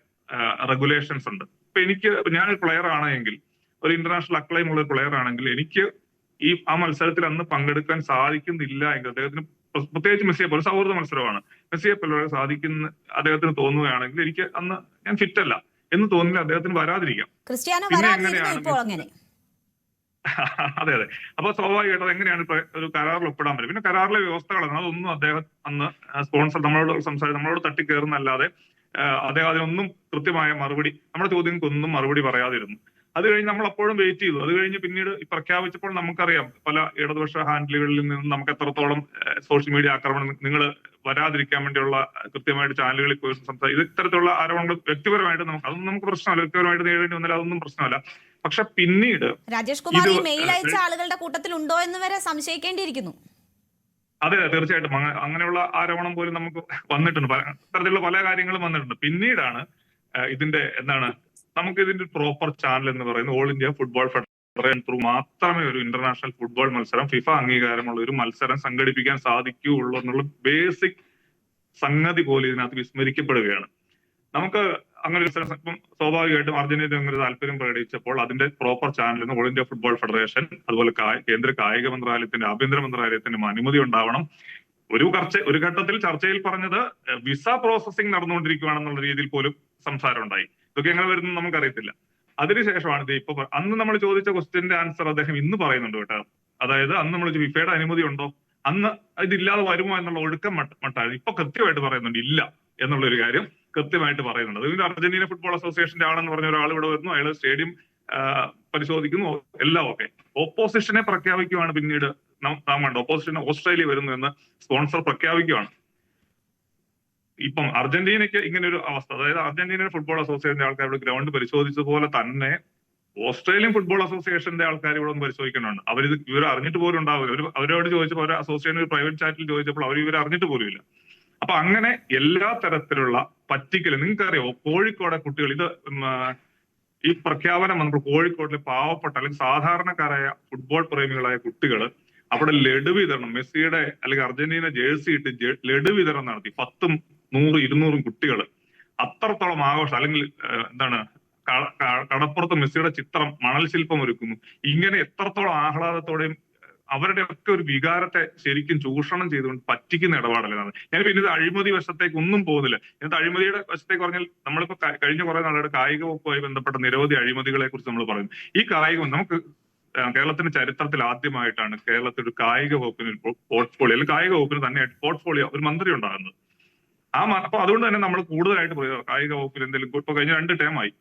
[SPEAKER 6] റെഗുലേഷൻസ് ഉണ്ട്. ഇപ്പൊ ഞാനൊരു പ്ലെയർ ആണെങ്കിൽ, ഒരു ഇന്റർനാഷണൽ അക്ലൈം ഉള്ള ഒരു പ്ലെയർ ആണെങ്കിൽ, എനിക്ക് ആ മത്സരത്തിൽ അന്ന് പങ്കെടുക്കാൻ സാധിക്കുന്നില്ല എങ്കിൽ, അദ്ദേഹത്തിന് പ്രത്യേകിച്ച് മെസ്സിയെ പോലെ സൗഹൃദ മത്സരമാണ്, മെസ്സിയെ പോലെ അദ്ദേഹത്തിന് തോന്നുകയാണെങ്കിൽ എനിക്ക് അന്ന് ഞാൻ ഫിറ്റ് അല്ല എന്ന് തോന്നില്ല, അദ്ദേഹത്തിന് വരാതിരിക്കാം.
[SPEAKER 1] പിന്നെ എങ്ങനെയാണ്
[SPEAKER 6] അതെ. അപ്പൊ സ്വാഭാവികമായിട്ട് എങ്ങനെയാണ് ഒരു കരാറിൽ ഒപ്പിടാൻ പറ്റും? പിന്നെ കരാറിലെ വ്യവസ്ഥകളാണ്, അതൊന്നും അദ്ദേഹം അന്ന് സ്പോൺസർ നമ്മളോട് തട്ടിക്കയറുന്നല്ലാതെ അദ്ദേഹം അതിനൊന്നും കൃത്യമായ മറുപടി, നമ്മുടെ ചോദ്യങ്ങൾക്കൊന്നും മറുപടി പറയാതിരുന്നു. അത് കഴിഞ്ഞ് നമ്മൾ അപ്പോഴും വെയിറ്റ് ചെയ്തു. അത് കഴിഞ്ഞ് പിന്നീട് പ്രഖ്യാപിച്ചപ്പോൾ നമുക്കറിയാം പല ഇടതുപക്ഷ ഹാൻഡിലുകളിൽ നിന്ന് നമുക്ക് എത്രത്തോളം സോഷ്യൽ മീഡിയ ആക്രമണം, നിങ്ങൾ വരാതിരിക്കാൻ വേണ്ടിയുള്ള കൃത്യമായിട്ട് ചാനലുകളിൽ പോയി സംസാരിക്കും. ഇത്തരത്തിലുള്ള ആരോപണങ്ങൾ വ്യക്തിപരമായിട്ട് അതൊന്നും നമുക്ക് പ്രശ്നമല്ല, വ്യക്തിപരമായിട്ട് നേരിടേണ്ടി വന്നാൽ അതൊന്നും പ്രശ്നമല്ല. പക്ഷെ പിന്നീട്
[SPEAKER 1] രാജേഷ് കുമാർ ഈ മെയിൽ അയച്ച ആളുകളുടെ കൂട്ടത്തിൽ ഉണ്ടോ എന്ന് വരെ സംശയിക്കേണ്ടിയിരിക്കുന്നു.
[SPEAKER 6] അതെ, തീർച്ചയായിട്ടും അങ്ങനെയുള്ള ആരോപണം പോലും നമുക്ക് വന്നിട്ടുണ്ട്, ഇത്തരത്തിലുള്ള പല കാര്യങ്ങളും വന്നിട്ടുണ്ട്. പിന്നീടാണ് ഇതിന്റെ നമുക്ക് ഇതിന്റെ പ്രോപ്പർ ചാനൽ എന്ന് പറയുന്നത് all India football federation through മാത്രമേ ഒരു ഇന്റർനാഷണൽ ഫുട്ബോൾ മത്സരം, ഫിഫ അംഗീകാരമുള്ള ഒരു മത്സരം സംഘടിപ്പിക്കാൻ സാധിക്കുകയുള്ളൂ എന്നുള്ള ബേസിക് സംഗതി പോലും ഇതിനകത്ത് വിസ്മരിക്കപ്പെടുകയാണ്. നമുക്ക് അങ്ങനെ ഒരു സ്വാഭാവികമായിട്ടും അർജന്റീന ഒരു താല്പര്യം പ്രകടിപ്പിച്ചപ്പോൾ അതിന്റെ പ്രോപ്പർ ചാനലിൽ ഓൾ ഇന്ത്യ ഫുട്ബോൾ ഫെഡറേഷൻ, അതുപോലെ കേന്ദ്ര കായിക മന്ത്രാലയത്തിന്റെ, ആഭ്യന്തര മന്ത്രാലയത്തിന്റെ അനുമതി ഉണ്ടാവണം. ഒരു ഘട്ടത്തിൽ ചർച്ചയിൽ പറഞ്ഞത് വിസ പ്രോസസിംഗ് നടന്നുകൊണ്ടിരിക്കുകയാണെന്നുള്ള രീതിയിൽ പോലും സംസാരം ഉണ്ടായി. ഇതൊക്കെ എങ്ങനെ വരുന്നു നമുക്കറിയത്തില്ല. അതിനുശേഷമാണ് ഇത് ഇപ്പൊ അന്ന് നമ്മൾ ചോദിച്ച ക്വസ്റ്റ്യന്റെ ആൻസർ അദ്ദേഹം ഇന്ന് പറയുന്നുണ്ട് കേട്ടോ. അതായത് അന്ന് നമ്മൾ ഫിഫയുടെ അനുമതി ഉണ്ടോ, അന്ന് ഇതില്ലാതെ വരുമോ എന്നുള്ള ഒഴുക്കം മട്ടാണ്. ഇപ്പൊ കൃത്യമായിട്ട് പറയുന്നുണ്ട് ഇല്ല എന്നുള്ളൊരു കാര്യം കൃത്യമായിട്ട് പറയുന്നുണ്ട്. അതിന് അർജന്റീന ഫുട്ബോൾ അസോസിയേഷന്റെ ആണെന്ന് പറഞ്ഞ ഒരാൾ ഇവിടെ വരുന്നു, അയാൾ സ്റ്റേഡിയം പരിശോധിക്കുന്നു, എല്ലാം ഓക്കെ. ഓപ്പോസിഷനെ പ്രഖ്യാപിക്കുകയാണ് പിന്നീട് നാം കണ്ടു. ഓപ്പോസിഷൻ ഓസ്ട്രേലിയ വരുന്നു എന്ന് സ്പോൺസർ പ്രഖ്യാപിക്കുകയാണ്. ഇപ്പം അർജന്റീനയ്ക്ക് ഇങ്ങനെ ഒരു അവസ്ഥ, അതായത് അർജന്റീന ഫുട്ബോൾ അസോസിയേഷന്റെ ആൾക്കാർ ഇവിടെ ഗ്രൗണ്ട് പരിശോധിച്ചതുപോലെ തന്നെ ഓസ്ട്രേലിയൻ ഫുട്ബോൾ അസോസിയേഷന്റെ ആൾക്കാർ ഇവിടെ ഒന്ന് പരിശോധിക്കുന്നുണ്ട്. ഇവർ അറിഞ്ഞിട്ട് പോലും ഉണ്ടാവില്ല. അവരോട് ചോദിച്ചപ്പോൾ അസോസിയേഷൻ ഒരു പ്രൈവറ്റ് ചാറ്റിൽ ചോദിച്ചപ്പോൾ ഇവർ അറിഞ്ഞിട്ട് പോലും ഇല്ല. അപ്പൊ അങ്ങനെ എല്ലാ തരത്തിലുള്ള പറ്റിക്കലും, നിങ്ങൾക്കറിയാമോ കോഴിക്കോടെ കുട്ടികൾ, ഈ പ്രഖ്യാപനം വന്നപ്പോൾ കോഴിക്കോട്ടിലെ പാവപ്പെട്ട അല്ലെങ്കിൽ സാധാരണക്കാരായ ഫുട്ബോൾ പ്രേമികളായ കുട്ടികൾ അവിടെ ലഡു വിതരണം, മെസ്സിയുടെ അല്ലെങ്കിൽ അർജന്റീന ജേഴ്സി ഇട്ട് ലഡു വിതരണം നടത്തി. 10, 100, 200 കുട്ടികൾ. അത്രത്തോളം ആഘോഷം. അല്ലെങ്കിൽ കടപ്പുറത്ത് മെസ്സിയുടെ ചിത്രം, മണൽ ശില്പം ഒരുക്കുന്നു. ഇങ്ങനെ എത്രത്തോളം ആഹ്ലാദത്തോടെയും അവരുടെ ഒക്കെ ഒരു വികാരത്തെ ശരിക്കും ചൂഷണം ചെയ്തുകൊണ്ട് പറ്റിക്കുന്ന ഇടപാടല്ലേ. ഞാൻ പിന്നെ ഇത് അഴിമതി വശത്തേക്ക് ഒന്നും പോകുന്നില്ല. ഇതിനകത്ത് അഴിമതിയുടെ വശത്തേക്ക് പറഞ്ഞാൽ നമ്മളിപ്പോ കഴിഞ്ഞ കുറെ നാളുടെ കായിക വകുപ്പുമായി ബന്ധപ്പെട്ട നിരവധി അഴിമതികളെ കുറിച്ച് നമ്മൾ പറയുന്നു. ഈ കായികം നമുക്ക് കേരളത്തിന്റെ ചരിത്രത്തിൽ ആദ്യമായിട്ടാണ് കേരളത്തിൽ ഒരു കായിക വകുപ്പിന് പോർട്ട്ഫോളിയോ, അല്ലെങ്കിൽ കായിക വകുപ്പിന് തന്നെ പോർട്ട്ഫോളിയോ ഒരു മന്ത്രി ഉണ്ടാകുന്നത്. അപ്പൊ അതുകൊണ്ട് തന്നെ നമ്മൾ കൂടുതലായിട്ട് കായിക വകുപ്പിൽ എന്തെങ്കിലും ഇപ്പൊ കഴിഞ്ഞ 2 ടേമായി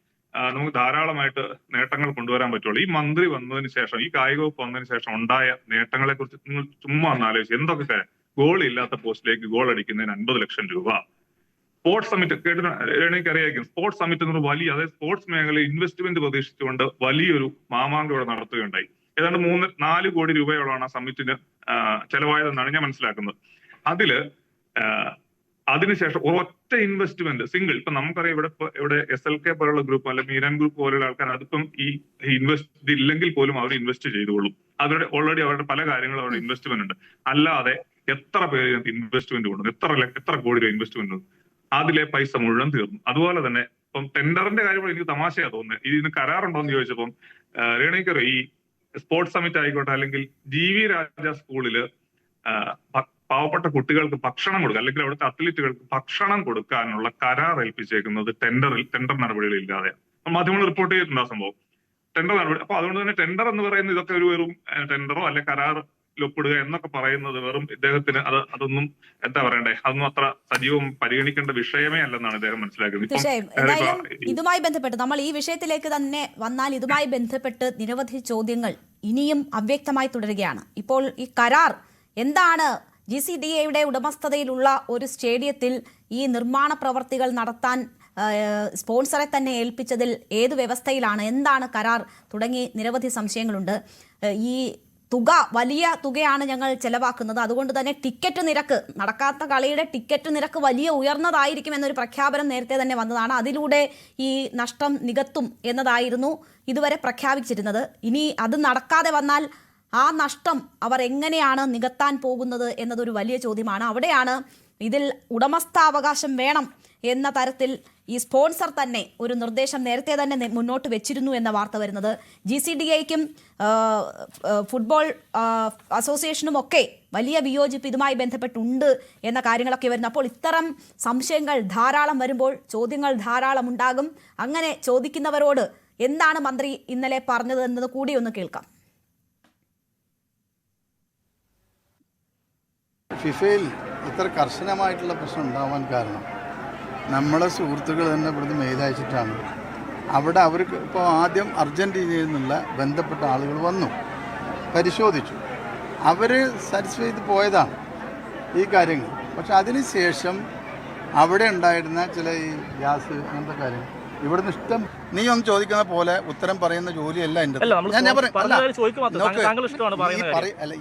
[SPEAKER 6] നമുക്ക് ധാരാളമായിട്ട് നേട്ടങ്ങൾ കൊണ്ടുവരാൻ പറ്റുള്ളൂ. ഈ മന്ത്രി വന്നതിന് ശേഷം, ഈ കായിക വകുപ്പ് വന്നതിന് ശേഷം ഉണ്ടായ നേട്ടങ്ങളെ കുറിച്ച് നിങ്ങൾ ചുമ്മാ ഒന്ന് ആലോചിച്ച്. എന്തൊക്കെ ഗോൾ ഇല്ലാത്ത പോസ്റ്റിലേക്ക് ഗോൾ അടിക്കുന്നതിന് 50 ലക്ഷം രൂപ. സ്പോർട്സ് സമിറ്റ് എനിക്കറിയായിരിക്കും. സ്പോർട്സ് സമിറ്റ് എന്നൊരു വലിയ, അതായത് സ്പോർട്സ് മേഖലയിൽ ഇൻവെസ്റ്റ്മെന്റ് പ്രതീക്ഷിച്ചുകൊണ്ട് വലിയൊരു മാമാങ്കം ഇവിടെ നടത്തുകയുണ്ടായി. ഏതാണ്ട് 3-4 കോടി രൂപയോളാണ് ആ സമിറ്റിന് ചെലവായതെന്നാണ് ഞാൻ മനസ്സിലാക്കുന്നത്. അതിനുശേഷം ഒറ്റ ഇൻവെസ്റ്റ്മെന്റ് സിംഗിൾ, ഇപ്പൊ നമുക്കറിയാം ഇവിടെ SLK പോലുള്ള ഗ്രൂപ്പ് അല്ലെങ്കിൽ മീരാൻ ഗ്രൂപ്പ് പോലുള്ള ആൾക്കാർ അതിപ്പം ഈ ഇൻവെസ്റ്റ് ഇല്ലെങ്കിൽ പോലും അവർ ഇൻവെസ്റ്റ് ചെയ്തോളും. അവരുടെ ഓൾറെഡി അവരുടെ പല കാര്യങ്ങളും അവരുടെ ഇൻവെസ്റ്റ്മെന്റ് ഉണ്ട്. അല്ലാതെ എത്ര പേര് ഇൻവെസ്റ്റ്മെന്റ് കൊണ്ടു, എത്ര കോടി രൂപ ഇൻവെസ്റ്റ്മെന്റ് ഉണ്ട്, അതിലെ പൈസ മുഴുവൻ തീർന്നു. അതുപോലെ തന്നെ ഇപ്പം ടെൻഡറിന്റെ കാര്യം എനിക്ക് തമാശയാ തോന്നുന്നത്. ഇതിന് കരാറുണ്ടോ എന്ന് ചോദിച്ചപ്പം രേണുക്കറിയാം, ഈ സ്പോർട്സ് സമിറ്റ് ആയിക്കോട്ടെ അല്ലെങ്കിൽ GV രാജ സ്കൂളില് പാവപ്പെട്ട കുട്ടികൾക്ക് ഭക്ഷണം കൊടുക്കുക, അല്ലെങ്കിൽ അവിടുത്തെ അത്ലറ്റുകൾക്ക് ഭക്ഷണം കൊടുക്കാനുള്ള കരാർ ഏൽപ്പിച്ചേക്കുന്നത് ടെൻഡർ നടപടികൾ ഇല്ലാതെ മാധ്യമങ്ങൾ റിപ്പോർട്ട് ചെയ്തിട്ടുണ്ട് ആ സംഭവം. ടെൻഡർ നടപടി. അപ്പൊ അതുകൊണ്ട് തന്നെ ടെൻഡർ എന്ന് പറയുന്നത് ഇതൊക്കെ ഒരു വെറും ടെൻഡറോ അല്ലെ കരാർ ഒപ്പിടുക എന്നൊക്കെ പറയുന്നത് വെറും ഇദ്ദേഹത്തിന് അതൊന്നും എന്താ പറയണ്ടേ, അതൊന്നും അത്ര സജീവം പരിഗണിക്കേണ്ട വിഷയമേ അല്ലെന്നാണ് ഇദ്ദേഹം മനസ്സിലാക്കുന്നത്.
[SPEAKER 1] തീർച്ചയായും. എന്തായാലും ഇതുമായി ബന്ധപ്പെട്ട് നമ്മൾ ഈ വിഷയത്തിലേക്ക് തന്നെ വന്നാൽ ഇതുമായി ബന്ധപ്പെട്ട് നിരവധി ചോദ്യങ്ങൾ ഇനിയും അവ്യക്തമായി തുടരുകയാണ്. ഇപ്പോൾ ഈ കരാർ എന്താണ്? GCDAയുടെ ഉടമസ്ഥതയിലുള്ള ഒരു സ്റ്റേഡിയത്തിൽ ഈ നിർമ്മാണ പ്രവർത്തികൾ നടത്താൻ സ്പോൺസറെ തന്നെ ഏൽപ്പിച്ചതിൽ ഏത് വ്യവസ്ഥയിലാണ്, എന്താണ് കരാർ തുടങ്ങി നിരവധി സംശയങ്ങളുണ്ട്. ഈ തുക വലിയ തുകയാണ് ഞങ്ങൾ ചെലവാക്കുന്നത്, അതുകൊണ്ട് തന്നെ ടിക്കറ്റ് നിരക്ക്, നടക്കാത്ത കളിയുടെ ടിക്കറ്റ് നിരക്ക് വലിയ ഉയർന്നതായിരിക്കും എന്നൊരു പ്രഖ്യാപനം നേരത്തെ തന്നെ വന്നതാണ്. അതിലൂടെ ഈ നഷ്ടം നികത്തും എന്നതായിരുന്നു ഇതുവരെ പ്രഖ്യാപിച്ചിരുന്നത്. ഇനി അത് നടക്കാതെ വന്നാൽ ആ നഷ്ടം അവർ എങ്ങനെയാണ് നികത്താൻ പോകുന്നത് എന്നതൊരു വലിയ ചോദ്യമാണ്. അവിടെയാണ് ഇതിൽ ഉടമസ്ഥാവകാശം വേണം എന്ന തരത്തിൽ ഈ സ്പോൺസർ തന്നെ ഒരു നിർദ്ദേശം നേരത്തെ തന്നെ മുന്നോട്ട് വെച്ചിരുന്നു എന്ന വാർത്ത വരുന്നത്. GCDAയ്ക്കും ഫുട്ബോൾ അസോസിയേഷനും ഒക്കെ വലിയ വിയോജിപ്പ് ഇതുമായി ബന്ധപ്പെട്ടുണ്ട് എന്ന കാര്യങ്ങളൊക്കെ വരുന്നു. അപ്പോൾ ഇത്തരം സംശയങ്ങൾ ധാരാളം വരുമ്പോൾ ചോദ്യങ്ങൾ ധാരാളം ഉണ്ടാകും. അങ്ങനെ ചോദിക്കുന്നവരോട് എന്താണ് മന്ത്രി ഇന്നലെ പറഞ്ഞത് എന്നത് കൂടി ഒന്ന് കേൾക്കാം.
[SPEAKER 3] ഫിഫയിൽ ഇത്ര കർശനമായിട്ടുള്ള പ്രശ്നം ഉണ്ടാവാൻ കാരണം നമ്മളെ സുഹൃത്തുക്കൾ തന്നെ ഇവിടുന്ന് മെയിൽ അയച്ചിട്ടാണ്. അവിടെ അവർക്ക് ഇപ്പോൾ ആദ്യം അർജൻറ്റീനയിൽ നിന്നുള്ള ബന്ധപ്പെട്ട ആളുകൾ വന്നു, പരിശോധിച്ചു, അവർ സാറ്റിസ്ഫൈ ചെയ്ത് പോയതാണ് ഈ കാര്യങ്ങൾ. പക്ഷെ അതിനുശേഷം അവിടെ ഉണ്ടായിരുന്ന ചില ഈ ഗ്യാസ് അങ്ങനത്തെ കാര്യങ്ങൾ ഇവിടുന്ന് ഇഷ്ടം, നീ ഒന്ന് ചോദിക്കുന്ന പോലെ ഉത്തരം പറയുന്ന ജോലിയല്ല എൻ്റെ.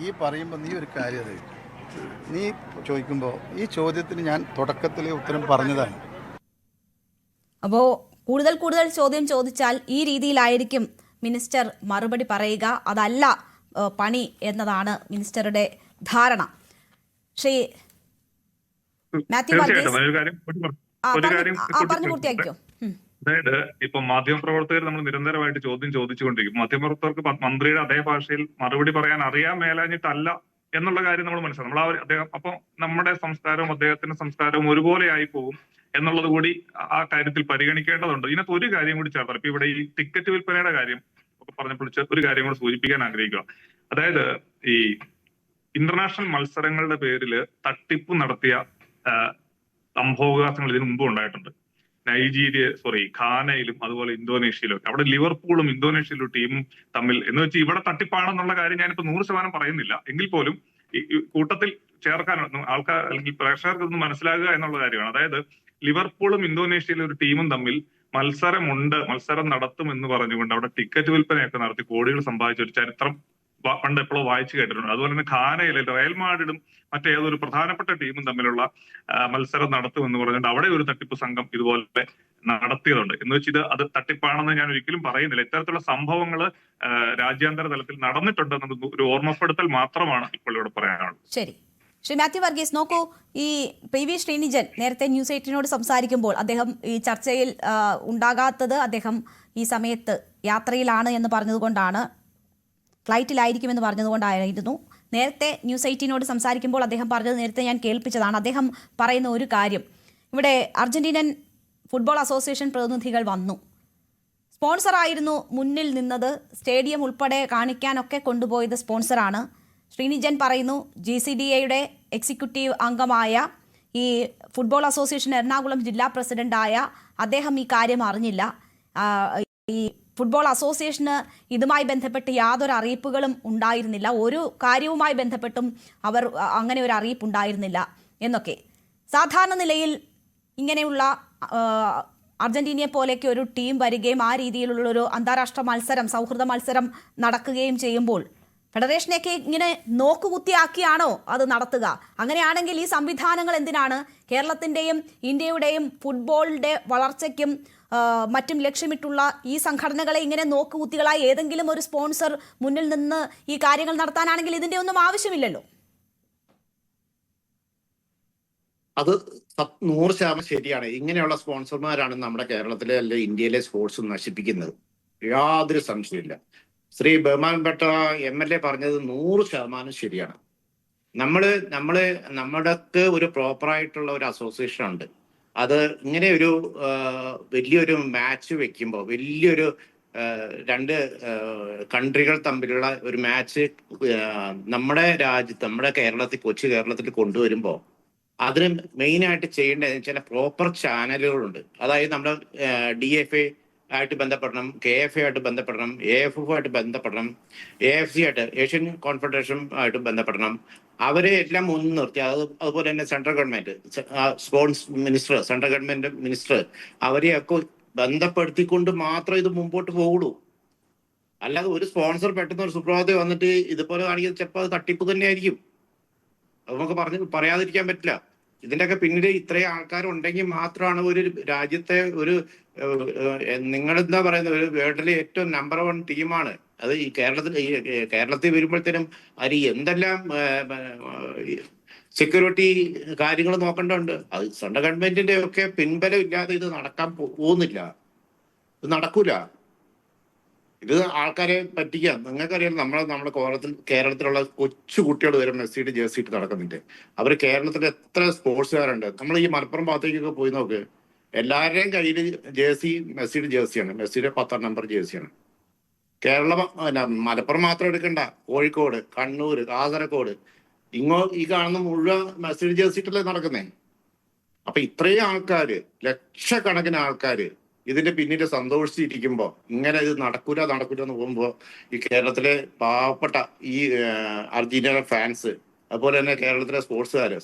[SPEAKER 3] ഈ പറയുമ്പോൾ നീ ഒരു കാര്യം അറിയും, നീ ചോദിക്കുമ്പോൾ ഈ ചോദ്യത്തിന് ഞാൻ തുടക്കത്തിലെ ഉത്തരം പറഞ്ഞതാണ്.
[SPEAKER 1] അപ്പോൾ കൂടുതൽ കൂടുതൽ ചോദ്യം ചോദിച്ചാൽ ഈ രീതിയിലായിരിക്കും മിനിസ്റ്റർ മറുപടി പറയുക. അതല്ല പണി എന്നതാണ് മിനിസ്റ്ററുടെ ധാരണ. ശ്രീ മാത്യു പറഞ്ഞു പൂർത്തിയാക്കിയോ?
[SPEAKER 6] അതായത് ഇപ്പൊ മാധ്യമപ്രവർത്തകർ നമ്മൾ നിരന്തരമായിട്ട് ചോദ്യം ചോദിച്ചുകൊണ്ടിരിക്കും. മാധ്യമപ്രവർത്തകർക്ക് മന്ത്രിയുടെ അതേ ഭാഷയിൽ മറുപടി പറയാൻ അറിയാൻ മേലാഞ്ഞിട്ടല്ല എന്നുള്ള കാര്യം നമ്മൾ മനസ്സിലാക്കും. അദ്ദേഹം അപ്പൊ നമ്മുടെ സംസ്കാരവും അദ്ദേഹത്തിന്റെ സംസ്കാരവും ഒരുപോലെ ആയി പോകും എന്നുള്ളത് കൂടി ആ കാര്യത്തിൽ പരിഗണിക്കേണ്ടതുണ്ട്. ഇതിനകത്ത് ഒരു കാര്യം കൂടി ചേർത്താൽ, ഇപ്പൊ ഇവിടെ ഈ ടിക്കറ്റ് വിൽപ്പനയുടെ കാര്യം ഒക്കെ പറഞ്ഞപ്പോൾ ഒരു കാര്യം കൂടി സൂചിപ്പിക്കാൻ ആഗ്രഹിക്കുക. അതായത് ഈ ഇന്റർനാഷണൽ മത്സരങ്ങളുടെ പേരിൽ തട്ടിപ്പ് നടത്തിയ സംഭവവികാസങ്ങൾ ഇതിനു മുമ്പ് ഉണ്ടായിട്ടുണ്ട്. ഘാനയിലും അതുപോലെ ഇന്തോനേഷ്യയിലും ഒക്കെ. അവിടെ ലിവർപൂളും ഇന്തോനേഷ്യയിലും ടീമും തമ്മിൽ എന്ന് വെച്ച് ഇവിടെ തട്ടിപ്പാണെന്നുള്ള കാര്യം ഞാനിപ്പോ 100% പറയുന്നില്ല, എങ്കിൽ പോലും ഈ കൂട്ടത്തിൽ ചേർക്കാൻ ആൾക്കാർ അല്ലെങ്കിൽ പ്രേക്ഷകർക്ക് ഇതൊന്നും മനസ്സിലാകുക എന്നുള്ള കാര്യമാണ്. അതായത് ലിവർപൂളും ഇന്തോനേഷ്യയിലെ ഒരു ടീമും തമ്മിൽ മത്സരം നടത്തും എന്ന് പറഞ്ഞുകൊണ്ട് അവിടെ ടിക്കറ്റ് വിൽപ്പനയൊക്കെ നടത്തി കോടികൾ സമ്പാദിച്ച ഒരു ചരിത്രം പണ്ട് എപ്പോഴോ വായിച്ചു കേട്ടിട്ടുണ്ട്. അതുപോലെ തന്നെ ഘാനയിലെ റയൽ മാഡ്രിഡും മറ്റേതൊരു പ്രധാനപ്പെട്ട ടീമും തമ്മിലുള്ള മത്സരം നടത്തുമെന്ന് പറഞ്ഞുകൊണ്ട് അവിടെ ഒരു തട്ടിപ്പ് സംഘം ഇതുപോലെ നടത്തിയതുണ്ട്. എന്ന് വെച്ച് അത് തട്ടിപ്പാണെന്ന് ഞാൻ ഒരിക്കലും പറയുന്നില്ല. ഇത്തരത്തിലുള്ള സംഭവങ്ങൾ രാജ്യാന്തര തലത്തിൽ നടന്നിട്ടുണ്ടെന്നത് ഒരു ഓർമ്മപ്പെടുത്തൽ മാത്രമാണ് ഇപ്പോൾ ഇവിടെ പറയാനുള്ളത്.
[SPEAKER 1] ശരി. ശ്രീ മാത്യു വർഗീസ്, നോക്കൂ, ഈ PV ശ്രീനിജൻ നേരത്തെ ന്യൂസ് 18നോട് സംസാരിക്കുമ്പോൾ അദ്ദേഹം ഈ ചർച്ചയിൽ ഉണ്ടാകാത്തത് അദ്ദേഹം ഈ സമയത്ത് യാത്രയിലാണ് എന്ന് പറഞ്ഞതുകൊണ്ടാണ്, ഫ്ലൈറ്റിലായിരിക്കുമെന്ന് പറഞ്ഞതുകൊണ്ടായിരുന്നു. നേരത്തെ ന്യൂസ് 18നോട് സംസാരിക്കുമ്പോൾ അദ്ദേഹം പറഞ്ഞത് നേരത്തെ ഞാൻ കേൾപ്പിച്ചതാണ്. അദ്ദേഹം പറയുന്ന ഒരു കാര്യം, ഇവിടെ അർജന്റീനൻ ഫുട്ബോൾ അസോസിയേഷൻ പ്രതിനിധികൾ വന്നു, സ്പോൺസറായിരുന്നു മുന്നിൽ നിന്നത്, സ്റ്റേഡിയം ഉൾപ്പെടെ കാണിക്കാനൊക്കെ കൊണ്ടുപോയത് സ്പോൺസറാണ്. ശ്രീനിജൻ പറയുന്നു GCDAയുടെ എക്സിക്യൂട്ടീവ് അംഗമായ ഈ ഫുട്ബോൾ അസോസിയേഷൻ എറണാകുളം ജില്ലാ പ്രസിഡന്റായ അദ്ദേഹം ഈ കാര്യം അറിഞ്ഞില്ല. ഈ ഫുട്ബോൾ അസോസിയേഷന് ഇതുമായി ബന്ധപ്പെട്ട് യാതൊരു അറിയിപ്പുകളും ഉണ്ടായിരുന്നില്ല, ഒരു കാര്യവുമായി ബന്ധപ്പെട്ടും അവർ അങ്ങനെ ഒരു അറിയിപ്പ് ഉണ്ടായിരുന്നില്ല എന്നൊക്കെ. സാധാരണ നിലയിൽ ഇങ്ങനെയുള്ള അർജന്റീനയെ പോലെയൊക്കെ ഒരു ടീം വരികയും ആ രീതിയിലുള്ളൊരു അന്താരാഷ്ട്ര മത്സരം, സൗഹൃദ മത്സരം നടക്കുകയും ചെയ്യുമ്പോൾ ഫെഡറേഷനെയൊക്കെ ഇങ്ങനെ നോക്കുകുത്തിയാക്കിയാണോ അത് നടത്തുക? അങ്ങനെയാണെങ്കിൽ ഈ സംവിധാനങ്ങൾ എന്തിനാണ്? കേരളത്തിൻ്റെയും ഇന്ത്യയുടെയും ഫുട്ബോളിൻ്റെ വളർച്ചയ്ക്കും മറ്റും ലക്ഷ്യമിട്ടുള്ള ഈ സംഘടനകളെ ഇങ്ങനെ നോക്കുകുത്തികളായി ഏതെങ്കിലും ഒരു സ്പോൺസർ മുന്നിൽ നിന്ന് ഈ കാര്യങ്ങൾ നടത്താനാണെങ്കിൽ ഇതിൻ്റെ ഒന്നും ആവശ്യമില്ലല്ലോ.
[SPEAKER 2] അത് 100% ശരിയാണ്. ഇങ്ങനെയുള്ള സ്പോൺസർമാരാണ് നമ്മുടെ കേരളത്തിലെ അല്ലെ ഇന്ത്യയിലെ സ്പോർട്സ് നശിപ്പിക്കുന്നത്, യാതൊരു സംശയമില്ല. ശ്രീ ബഹുമാനപ്പെട്ട MLA പറഞ്ഞത് 100% ശരിയാണ്. നമ്മുടെക്ക് ഒരു പ്രോപ്പറായിട്ടുള്ള ഒരു അസോസിയേഷൻ ഉണ്ട്. അത് ഇങ്ങനെ ഒരു വലിയൊരു മാച്ച് വെക്കുമ്പോൾ, വലിയൊരു രണ്ട് കൺട്രികൾ തമ്മിലുള്ള ഒരു മാച്ച് നമ്മുടെ രാജ്യത്ത്, നമ്മുടെ കൊച്ചു കേരളത്തിൽ കൊണ്ടുവരുമ്പോൾ അതിന് മെയിനായിട്ട് ചെയ്യേണ്ടത് ചില പ്രോപ്പർ ചാനലുകളുണ്ട്. അതായത് നമ്മുടെ DFA ആയിട്ട് ബന്ധപ്പെടണം, KFA ആയിട്ട് ബന്ധപ്പെടണം, AFF ആയിട്ട് ബന്ധപ്പെടണം, AFC ആയിട്ട്, ഏഷ്യൻ കോൺഫെഡറേഷൻ ആയിട്ട് ബന്ധപ്പെടണം. അവരെ എല്ലാം മുൻ നിർത്തി, അതുപോലെ തന്നെ central government, sports minister, central government minister, അവരെയൊക്കെ ബന്ധപ്പെടുത്തിക്കൊണ്ട് മാത്രം ഇത് മുമ്പോട്ട് പോകുള്ളൂ. അല്ലാതെ ഒരു സ്പോൺസർ പെട്ടെന്ന് ഒരു സുപ്രഭാതത്തിൽ വന്നിട്ട് ഇതുപോലെ കാണിക്കുന്നത് ചിലപ്പോൾ അത് തട്ടിപ്പ് തന്നെയായിരിക്കും. അത് നമുക്ക് പറയാതിരിക്കാൻ പറ്റില്ല. ഇതിന്റെയൊക്കെ പിന്നിൽ ഇത്രയും ആൾക്കാരുണ്ടെങ്കിൽ മാത്രമാണ് ഒരു രാജ്യത്തെ ഒരു നിങ്ങളെന്താ പറയുന്നത്, ഒരു വേൾഡിലെ ഏറ്റവും നമ്പർ 1 ടീമാണ് അത്. ഈ കേരളത്തിൽ വരുമ്പോഴത്തേനും അത് എന്തെല്ലാം സെക്യൂരിറ്റി കാര്യങ്ങൾ നോക്കേണ്ടതുണ്ട്. അത് സെൻട്രൽ ഗവൺമെന്റിന്റെ ഒക്കെ പിൻബലം ഇല്ലാതെ ഇത് നടക്കാൻ പോകുന്നില്ല. ഇത് നടക്കൂല. ഇത് ആൾക്കാരെ പറ്റിക്കാം. നിങ്ങൾക്കറിയാം, നമ്മുടെ കേരളത്തിലുള്ള കൊച്ചു കുട്ടികൾ വരെ മെസ്സിയുടെ ജേഴ്സി ഇട്ട് നടക്കുന്നുണ്ട്. അവർ കേരളത്തിൽ എത്ര സ്പോർട്സുകാരുണ്ട്. നമ്മൾ ഈ മലപ്പുറം ഭാഗത്തേക്കൊക്കെ പോയി നോക്ക്, എല്ലാവരുടെയും കയ്യിൽ മെസ്സിയുടെ ജേഴ്സിയാണ്, മെസ്സിയുടെ 10 നമ്പർ ജേഴ്സിയാണ്. മലപ്പുറം മാത്രം എടുക്കണ്ട, കോഴിക്കോട്, കണ്ണൂർ, കാസർഗോഡ്, ഈ കാണുന്ന മുഴുവൻ മെസ്സിയുടെ ജേഴ്സി ഇട്ടല്ലേ നടക്കുന്നേ. അപ്പൊ ഇത്രയും ആൾക്കാര്, ലക്ഷക്കണക്കിന് ആൾക്കാര് ഇതിന്റെ പിന്നിൽ സന്തോഷിച്ചിരിക്കുമ്പോ ഇങ്ങനെ ഇത് നടക്കൂല എന്ന് പോകുമ്പോ ഈ കേരളത്തിലെ പാവപ്പെട്ട ഈ അർജന്റീന ഫാൻസ്, അതുപോലെ തന്നെ കേരളത്തിലെ സ്പോർട്സുകാര്,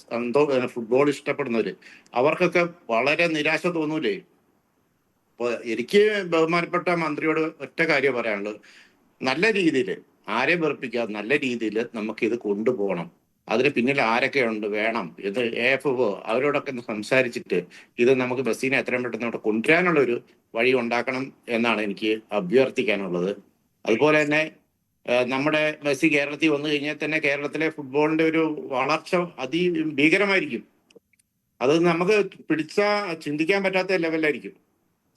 [SPEAKER 2] ഫുട്ബോൾ ഇഷ്ടപ്പെടുന്നവര്, അവർക്കൊക്കെ വളരെ നിരാശ തോന്നൂലേ? അപ്പൊ എനിക്ക് ബഹുമാനപ്പെട്ട മന്ത്രിയോട് ഒറ്റ കാര്യം പറയാനുള്ളത്, നല്ല രീതിയിൽ, ആരെ വെറുപ്പിക്കാതെ നല്ല രീതിയിൽ നമുക്ക് ഇത് കൊണ്ടുപോകണം. അതിന് പിന്നിൽ ആരൊക്കെ ഉണ്ട് വേണം, ഇത് AFO അവരോടൊക്കെ സംസാരിച്ചിട്ട് ഇത് നമുക്ക് ബസ്സിനെ എത്രയും പെട്ടെന്ന് ഇവിടെ കൊണ്ടുവരാനുള്ള ഒരു വഴി ഉണ്ടാക്കണം എന്നാണ് എനിക്ക് അഭ്യർത്ഥിക്കാനുള്ളത്. അതുപോലെ തന്നെ നമ്മുടെ മെസ്സി കേരളത്തിൽ വന്നു കഴിഞ്ഞാൽ തന്നെ കേരളത്തിലെ ഫുട്ബോളിന്റെ ഒരു വളർച്ച ഭീകരമായിരിക്കും. അത് നമുക്ക് ചിന്തിക്കാൻ പറ്റാത്ത ലെവലായിരിക്കും.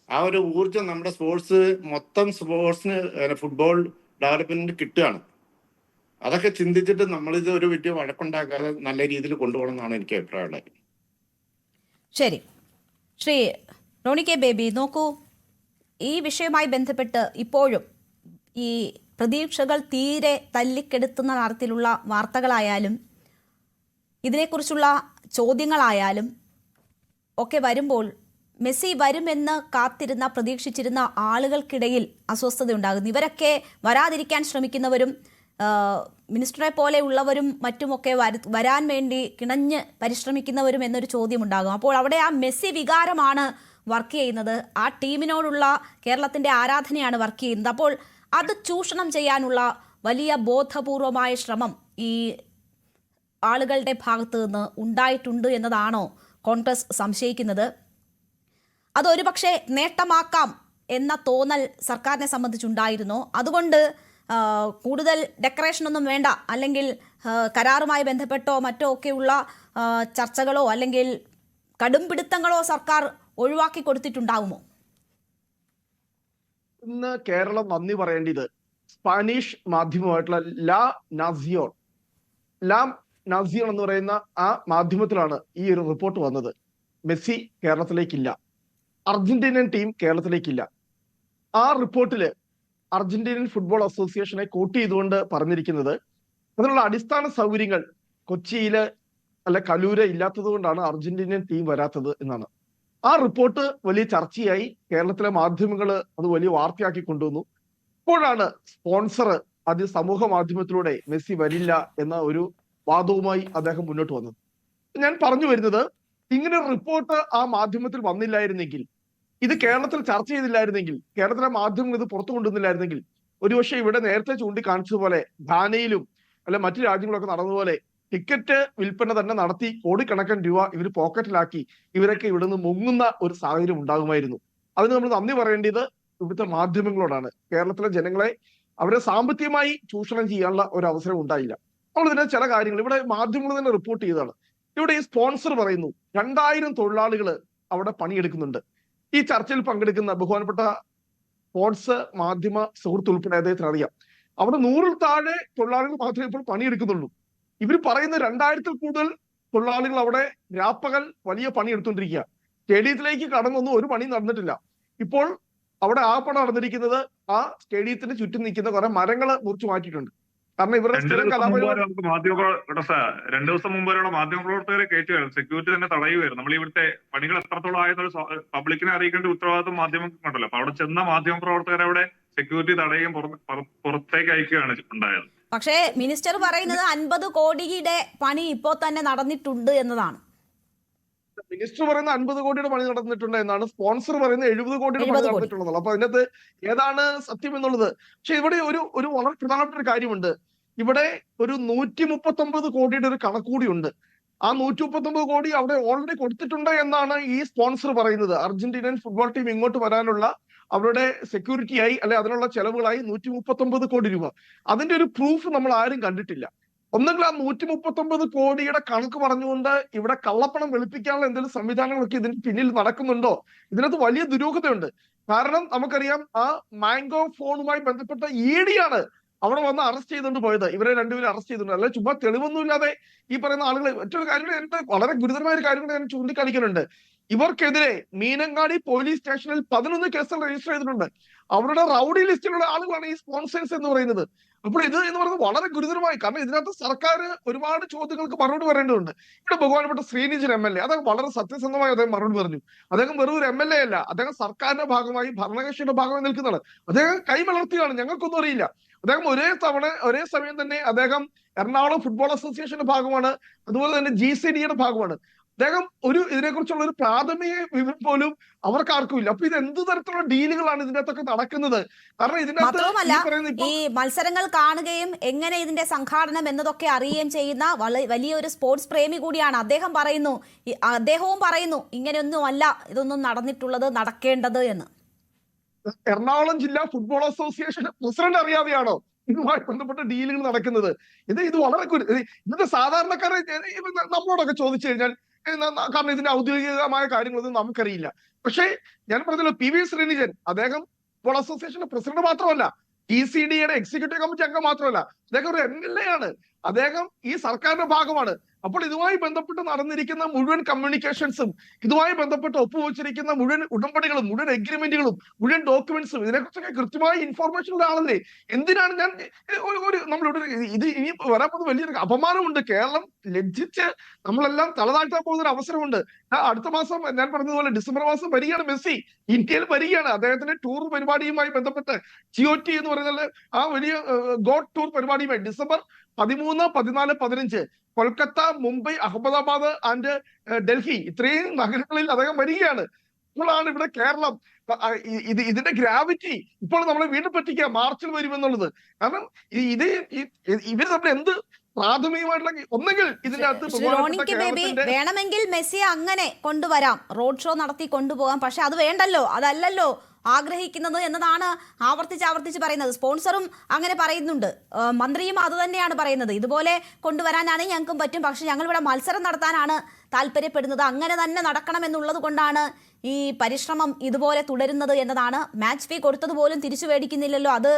[SPEAKER 2] ആ ഒരു ഊർജം നമ്മുടെ സ്പോർട്സിന് ഫുട്ബോൾ ഡെവലപ്മെന്റിന് കിട്ടുകയാണ്. അതൊക്കെ ചിന്തിച്ചിട്ട് നമ്മളിത് ഒരു വലിയ വഴക്കുണ്ടാക്കാതെ നല്ല രീതിയിൽ കൊണ്ടുപോകണം എന്നാണ് എനിക്ക് അഭിപ്രായമുള്ളത്.
[SPEAKER 1] ശരി, ശ്രീ റോണി കെ ബേബി, നോക്കൂ, ഈ വിഷയവുമായി ബന്ധപ്പെട്ട് ഇപ്പോഴും ഈ പ്രതീക്ഷകൾ തീരെ തല്ലിക്കെടുത്തുന്ന തരത്തിലുള്ള വാർത്തകളായാലും ഇതിനെക്കുറിച്ചുള്ള ചോദ്യങ്ങളായാലും ഒക്കെ വരുമ്പോൾ മെസ്സി വരുമെന്ന് പ്രതീക്ഷിച്ചിരുന്ന ആളുകൾക്കിടയിൽ അസ്വസ്ഥതയുണ്ടാകുന്നു. ഇവരൊക്കെ വരാതിരിക്കാൻ ശ്രമിക്കുന്നവരും മിനിസ്റ്ററെ പോലെ ഉള്ളവരും മറ്റുമൊക്കെ വരാൻ വേണ്ടി കിണഞ്ഞ് പരിശ്രമിക്കുന്നവരും എന്നൊരു ചോദ്യമുണ്ടാകും. അപ്പോൾ അവിടെ ആ മെസ്സി വികാരമാണ് വർക്ക് ചെയ്യുന്നത്, ആ ടീമിനോടുള്ള കേരളത്തിൻ്റെ ആരാധനയാണ് വർക്ക് ചെയ്യുന്നത്. അപ്പോൾ അത് ചൂഷണം ചെയ്യാനുള്ള വലിയ ബോധപൂർവമായ ശ്രമം ഈ ആളുകളുടെ ഭാഗത്തു നിന്ന് ഉണ്ടായിട്ടുണ്ട് എന്നതാണോ കോൺഗ്രസ് സംശയിക്കുന്നത്? അതൊരു പക്ഷേ നേട്ടമാക്കാം എന്ന തോന്നൽ സർക്കാരിനെ സംബന്ധിച്ചുണ്ടായിരുന്നോ? അതുകൊണ്ട് കൂടുതൽ ഡെക്കറേഷനൊന്നും വേണ്ട, അല്ലെങ്കിൽ കരാറുമായി ബന്ധപ്പെട്ടോ മറ്റോ ഒക്കെയുള്ള ചർച്ചകളോ അല്ലെങ്കിൽ കടുംപിടുത്തങ്ങളോ സർക്കാർ ഒഴിവാക്കി കൊടുത്തിട്ടുണ്ടാവുമോ?
[SPEAKER 4] ഇന്ന് കേരളം നന്ദി പറയേണ്ടത് സ്പാനിഷ് മാധ്യമമായിട്ടുള്ള ലാ നാസിയോൺ എന്ന് പറയുന്ന ആ മാധ്യമത്തിലാണ് ഈ ഒരു റിപ്പോർട്ട് വന്നത്. മെസ്സി കേരളത്തിലേക്കില്ല, അർജന്റീനിയൻ ടീം കേരളത്തിലേക്കില്ല. ആ റിപ്പോർട്ടില് അർജന്റീനിയൻ ഫുട്ബോൾ അസോസിയേഷനെ കോട്ട് ചെയ്തുകൊണ്ട് പറഞ്ഞിരിക്കുന്നത് അതിനുള്ള അടിസ്ഥാന സൗകര്യങ്ങൾ കൊച്ചിയില് കലൂര് ഇല്ലാത്തത് കൊണ്ടാണ് അർജന്റീനിയൻ ടീം വരാത്തത് എന്നാണ്. ആ റിപ്പോർട്ട് വലിയ ചർച്ചയായി, കേരളത്തിലെ മാധ്യമങ്ങൾ അത് വലിയ വാർത്തയാക്കി കൊണ്ടുവന്നു. ഇപ്പോഴാണ് സ്പോൺസർ സമൂഹ മാധ്യമത്തിലൂടെ മെസ്സി വരില്ല എന്ന ഒരു വാദവുമായി അദ്ദേഹം മുന്നോട്ട് വന്നത്. ഞാൻ പറഞ്ഞു വരുന്നത്, ഇങ്ങനെ ഒരു റിപ്പോർട്ട് ആ മാധ്യമത്തിൽ വന്നില്ലായിരുന്നെങ്കിൽ, ഇത് കേരളത്തിൽ ചർച്ച ചെയ്തില്ലായിരുന്നെങ്കിൽ, കേരളത്തിലെ മാധ്യമങ്ങൾ ഇത് പുറത്തു കൊണ്ടുവന്നില്ലായിരുന്നെങ്കിൽ, ഒരുപക്ഷെ ഇവിടെ നേരത്തെ ചൂണ്ടിക്കാണിച്ചതുപോലെ ഘാനയിലും മറ്റു രാജ്യങ്ങളൊക്കെ നടന്നതുപോലെ ടിക്കറ്റ് വിൽപ്പന തന്നെ നടത്തി കോടിക്കണക്കിന് രൂപ ഇവർ പോക്കറ്റിലാക്കി ഇവരൊക്കെ ഇവിടെ നിന്ന് മുങ്ങുന്ന ഒരു സാഹചര്യം ഉണ്ടാകുമായിരുന്നു. അതിന് നമ്മൾ നന്ദി പറയേണ്ടത് ഇവിടുത്തെ മാധ്യമങ്ങളോടാണ്. കേരളത്തിലെ ജനങ്ങളെ അവരെ സാമ്പത്തികമായി ചൂഷണം ചെയ്യാനുള്ള ഒരു അവസരം ഉണ്ടായില്ല. നമ്മൾ ഇതിന്റെ ചില കാര്യങ്ങൾ ഇവിടെ മാധ്യമങ്ങൾ തന്നെ റിപ്പോർട്ട് ചെയ്തതാണ്. ഇവിടെ ഈ സ്പോൺസർ പറയുന്നു 2000 തൊഴിലാളികൾ അവിടെ പണിയെടുക്കുന്നുണ്ട്. ഈ ചർച്ചയിൽ പങ്കെടുക്കുന്ന ബഹുമാനപ്പെട്ട സ്പോർട്സ് മാധ്യമ സുഹൃത്ത് ഉൾപ്പെടെ അദ്ദേഹത്തിന് അറിയാം, അവിടെ 100-ൽ താഴെ തൊഴിലാളികൾ മാത്രമേ ഇപ്പോൾ പണിയെടുക്കുന്നുള്ളൂ. ഇവർ പറയുന്ന 2000-ൽ കൂടുതൽ തൊഴിലാളികൾ അവിടെ രാപ്പകൽ വലിയ പണി എടുത്തുകൊണ്ടിരിക്കുക. സ്റ്റേഡിയത്തിലേക്ക് കടന്നൊന്നും ഒരു പണി നടന്നിട്ടില്ല. ഇപ്പോൾ അവിടെ ആ പണം നടന്നിരിക്കുന്നത് ആ സ്റ്റേഡിയത്തിന് ചുറ്റും നിൽക്കുന്ന കുറെ മരങ്ങൾ മുറിച്ചു മാറ്റിയിട്ടുണ്ട്. കാരണം ഇവരുടെ സ്ഥിരം കലാപരിപാടി
[SPEAKER 6] 2 ദിവസം മുമ്പ് മാധ്യമപ്രവർത്തകരെ കയറ്റുകയായിരുന്നു, സെക്യൂരിറ്റി തന്നെ തടയുകയായിരുന്നു. നമ്മൾ ഇവിടുത്തെ പണികൾ എത്രത്തോളം ആയെന്നൊരു പബ്ലിക്കിനെ അറിയിക്കേണ്ട ഉത്തരവാദിത്വം മാധ്യമങ്ങൾക്കുണ്ടല്ലോ. അപ്പൊ അവിടെ ചെന്ന മാധ്യമപ്രവർത്തകരെ അവിടെ സെക്യൂരിറ്റി തടയുകയും പുറത്തേക്ക് അയക്കുകയാണ് ഉണ്ടായത്.
[SPEAKER 1] പക്ഷേ മിനിസ്റ്റർ പറയുന്നത് 50 കോടിയുടെ പണി ഇപ്പോൾ തന്നെ നടന്നിട്ടുണ്ട് എന്നതാണ്.
[SPEAKER 4] മിനിസ്റ്റർ പറയുന്ന 50 കോടിയുടെ പണി നടന്നിട്ടുണ്ട് എന്നാണ്, സ്പോൺസർ പറയുന്നത് 70 കോടിയുടെ പണി നടന്നിട്ടുള്ളത്. അപ്പൊ അതിനകത്ത് ഏതാണ് സത്യം എന്നുള്ളത്. പക്ഷെ ഇവിടെ ഒരു വളരെ പ്രധാനപ്പെട്ട ഒരു കാര്യമുണ്ട്. ഇവിടെ ഒരു 139 കോടിയുടെ ഒരു കണക്കൂടിയുണ്ട്. ആ 139 കോടി അവിടെ ഓൾറെഡി കൊടുത്തിട്ടുണ്ട് എന്നാണ് ഈ സ്പോൺസർ പറയുന്നത്. അർജന്റീനൻ ഫുട്ബോൾ ടീം ഇങ്ങോട്ട് വരാനുള്ള അവരുടെ സെക്യൂരിറ്റിയായി അല്ലെ അതിനുള്ള ചെലവുകളായി 139 കോടി രൂപ. അതിന്റെ ഒരു പ്രൂഫ് നമ്മൾ ആരും കണ്ടിട്ടില്ല. ഒന്നെങ്കിൽ ആ 139 കോടിയുടെ കണക്ക് പറഞ്ഞുകൊണ്ട് ഇവിടെ കള്ളപ്പണം വെളുപ്പിക്കാനുള്ള എന്തെങ്കിലും സംവിധാനങ്ങളൊക്കെ ഇതിന് പിന്നിൽ നടക്കുന്നുണ്ടോ? ഇതിനകത്ത് വലിയ ദുരൂഹതയുണ്ട്. കാരണം നമുക്കറിയാം, ആ മാംഗോ ഫോണുമായി ബന്ധപ്പെട്ട ED ആണ് അവിടെ വന്ന് അറസ്റ്റ് ചെയ്തുകൊണ്ട് പോയത്. ഇവരെ രണ്ടുപേരും അറസ്റ്റ് ചെയ്തിട്ടുണ്ട്. അല്ലെ ചുമ്മാ തെളിവൊന്നുമില്ലാതെ ഈ പറയുന്ന ആളുകൾ. മറ്റൊരു കാര്യം കൂടെ, വളരെ ഗുരുതരമായ ഒരു കാര്യം കൂടെ ഞാൻ ചൂണ്ടിക്കാണിക്കുന്നുണ്ട്. ഇവർക്കെതിരെ മീനങ്ങാടി പോലീസ് സ്റ്റേഷനിൽ 11 കേസുകൾ രജിസ്റ്റർ ചെയ്തിട്ടുണ്ട്. അവരുടെ റൗഡി ലിസ്റ്റിലുള്ള ആളുകളാണ് ഈ സ്പോൺസേഴ്സ് എന്ന് പറയുന്നത്. അപ്പോൾ ഇത് എന്ന് പറയുന്നത് വളരെ ഗുരുതരമായി. കാരണം ഇതിനകത്ത് സർക്കാർ ഒരുപാട് ചോദ്യങ്ങൾക്ക് മറുപടി പറയേണ്ടതുണ്ട്. ഇവിടെ ബഹുമാനപ്പെട്ട ശ്രീനിജൻ MLA അദ്ദേഹം വളരെ സത്യസന്ധമായി അദ്ദേഹം മറുപടി പറഞ്ഞു. അദ്ദേഹം വെറും ഒരു MLA അല്ല, അദ്ദേഹം സർക്കാരിന്റെ ഭാഗമായി ഭരണകക്ഷിയുടെ ഭാഗമായി നിൽക്കുന്നതാണ്. അദ്ദേഹം കൈമലർത്തിയാണ്, ഞങ്ങൾക്കൊന്നും അറിയില്ല. അദ്ദേഹം ഒരേ സമയം തന്നെ അദ്ദേഹം എറണാകുളം ഫുട്ബോൾ അസോസിയേഷന്റെ ഭാഗമാണ്, അതുപോലെ തന്നെ GCDയുടെ ഭാഗമാണ്. അദ്ദേഹം ഇതിനെക്കുറിച്ചുള്ള ഒരു പ്രാഥമിക വിവരം പോലും അവർക്കാർക്കും ഇല്ല. അപ്പൊ ഇത് എന്ത് തരത്തിലുള്ള ഡീലുകളാണ് ഇതിനകത്തൊക്കെ നടക്കുന്നത്? കാരണം ഇതിനകത്ത്
[SPEAKER 1] ഈ മത്സരങ്ങൾ കാണുകയും എങ്ങനെ ഇതിന്റെ സംഘാടനം എന്നതൊക്കെ അറിയുകയും ചെയ്യുന്ന വലിയൊരു സ്പോർട്സ് പ്രേമി കൂടിയാണ് അദ്ദേഹവും പറയുന്നു ഇങ്ങനെയൊന്നും അല്ല ഇതൊന്നും നടന്നിട്ടുള്ളത്, നടക്കേണ്ടത് എന്ന്.
[SPEAKER 4] എറണാകുളം ജില്ലാ ഫുട്ബോൾ അസോസിയേഷൻ പ്രസിഡന്റ് അറിയാതെയാണോ ഇതുമായി ബന്ധപ്പെട്ട ഡീലുകൾ നടക്കുന്നത്? ഇത് വളരെ ഇതിന്റെ സാധാരണക്കാരെ നമ്മളോടൊക്കെ ചോദിച്ചു കഴിഞ്ഞാൽ, കാരണം ഇതിന്റെ ഔദ്യോഗികമായ കാര്യങ്ങളൊന്നും നമുക്കറിയില്ല. പക്ഷേ ഞാൻ പറഞ്ഞല്ലോ, PV ശ്രീനിജൻ അദ്ദേഹം ഫുട്ബോൾ അസോസിയേഷന്റെ പ്രസിഡന്റ് മാത്രമല്ല, GCDയുടെ എക്സിക്യൂട്ടീവ് കമ്മിറ്റി അംഗം മാത്രമല്ല, അദ്ദേഹം ഒരു MLA ആണ്. അദ്ദേഹം ഈ സർക്കാരിന്റെ ഭാഗമാണ്. അപ്പോൾ ഇതുമായി ബന്ധപ്പെട്ട് നടന്നിരിക്കുന്ന മുഴുവൻ കമ്മ്യൂണിക്കേഷൻസും, ഇതുമായി ബന്ധപ്പെട്ട് ഒപ്പുവെച്ചിരിക്കുന്ന മുഴുവൻ ഉടമ്പടികളും, മുഴുവൻ എഗ്രിമെന്റുകളും, മുഴുവൻ ഡോക്യുമെന്റ്സും, ഇതിനെക്കുറിച്ചൊക്കെ കൃത്യമായ ഇൻഫോർമേഷൻ ഉള്ള ആളല്ലേ? എന്തിനാണ് നമ്മളിവിടെ ഇത് ഇനി വരാൻ പോകുന്ന വലിയൊരു അപമാനമുണ്ട്. കേരളം ലജ്ജിച്ച് നമ്മളെല്ലാം തലതാഴ്ത്താൻ പോകുന്ന ഒരു അവസരമുണ്ട്. അടുത്ത മാസം ഞാൻ പറഞ്ഞതുപോലെ ഡിസംബർ മാസം വരികയാണ് മെസ്സി, ഇന്ത്യയിൽ വരികയാണ്. അദ്ദേഹത്തിന്റെ ടൂർ പരിപാടിയുമായി ബന്ധപ്പെട്ട് GOT എന്ന് പറയുന്നത് ആ വലിയ ഗോഡ് ടൂർ പരിപാടിയുമായി ഡിസംബർ 13, 14, 15 കൊൽക്കത്ത, മുംബൈ, അഹമ്മദാബാദ് ആൻഡ് ഡൽഹി ഇത്രയും നഗരങ്ങളിൽ അദ്ദേഹം വരികയാണ്. ഇപ്പോഴാണ് ഇവിടെ കേരളം ഇതിന്റെ ഗ്രാവിറ്റി ഇപ്പോൾ നമ്മളെ വീണ്ടും പറ്റിക്കുക മാർച്ചിൽ വരുമെന്നുള്ളത്. കാരണം ഇവർ നമ്മൾ എന്ത് പ്രാഥമികമായിട്ടുള്ള ഒന്നെങ്കിൽ ഇതിനകത്ത്
[SPEAKER 1] വേണമെങ്കിൽ മെസ്സിയെ അങ്ങനെ കൊണ്ടുവരാം, റോഡ് ഷോ നടത്തി കൊണ്ടുപോകാം. പക്ഷെ അത് വേണ്ടല്ലോ, അതല്ലല്ലോ ആഗ്രഹിക്കുന്നത് എന്നതാണ് ആവർത്തിച്ച് പറയുന്നത്. സ്പോൺസറും അങ്ങനെ പറയുന്നുണ്ട്, മന്ത്രിയും അത് തന്നെയാണ് പറയുന്നത്. ഇതുപോലെ കൊണ്ടുവരാനാണ് ഞങ്ങൾക്കും പറ്റും, പക്ഷെ ഞങ്ങൾ ഇവിടെ മത്സരം നടത്താനാണ് താല്പര്യപ്പെടുന്നത്, അങ്ങനെ തന്നെ നടക്കണം എന്നുള്ളത് കൊണ്ടാണ് ഈ പരിശ്രമം ഇതുപോലെ തുടരുന്നത് എന്നതാണ്. മാച്ച് ഫീ കൊടുത്തത് പോലും തിരിച്ചു മേടിക്കുന്നില്ലല്ലോ. അത്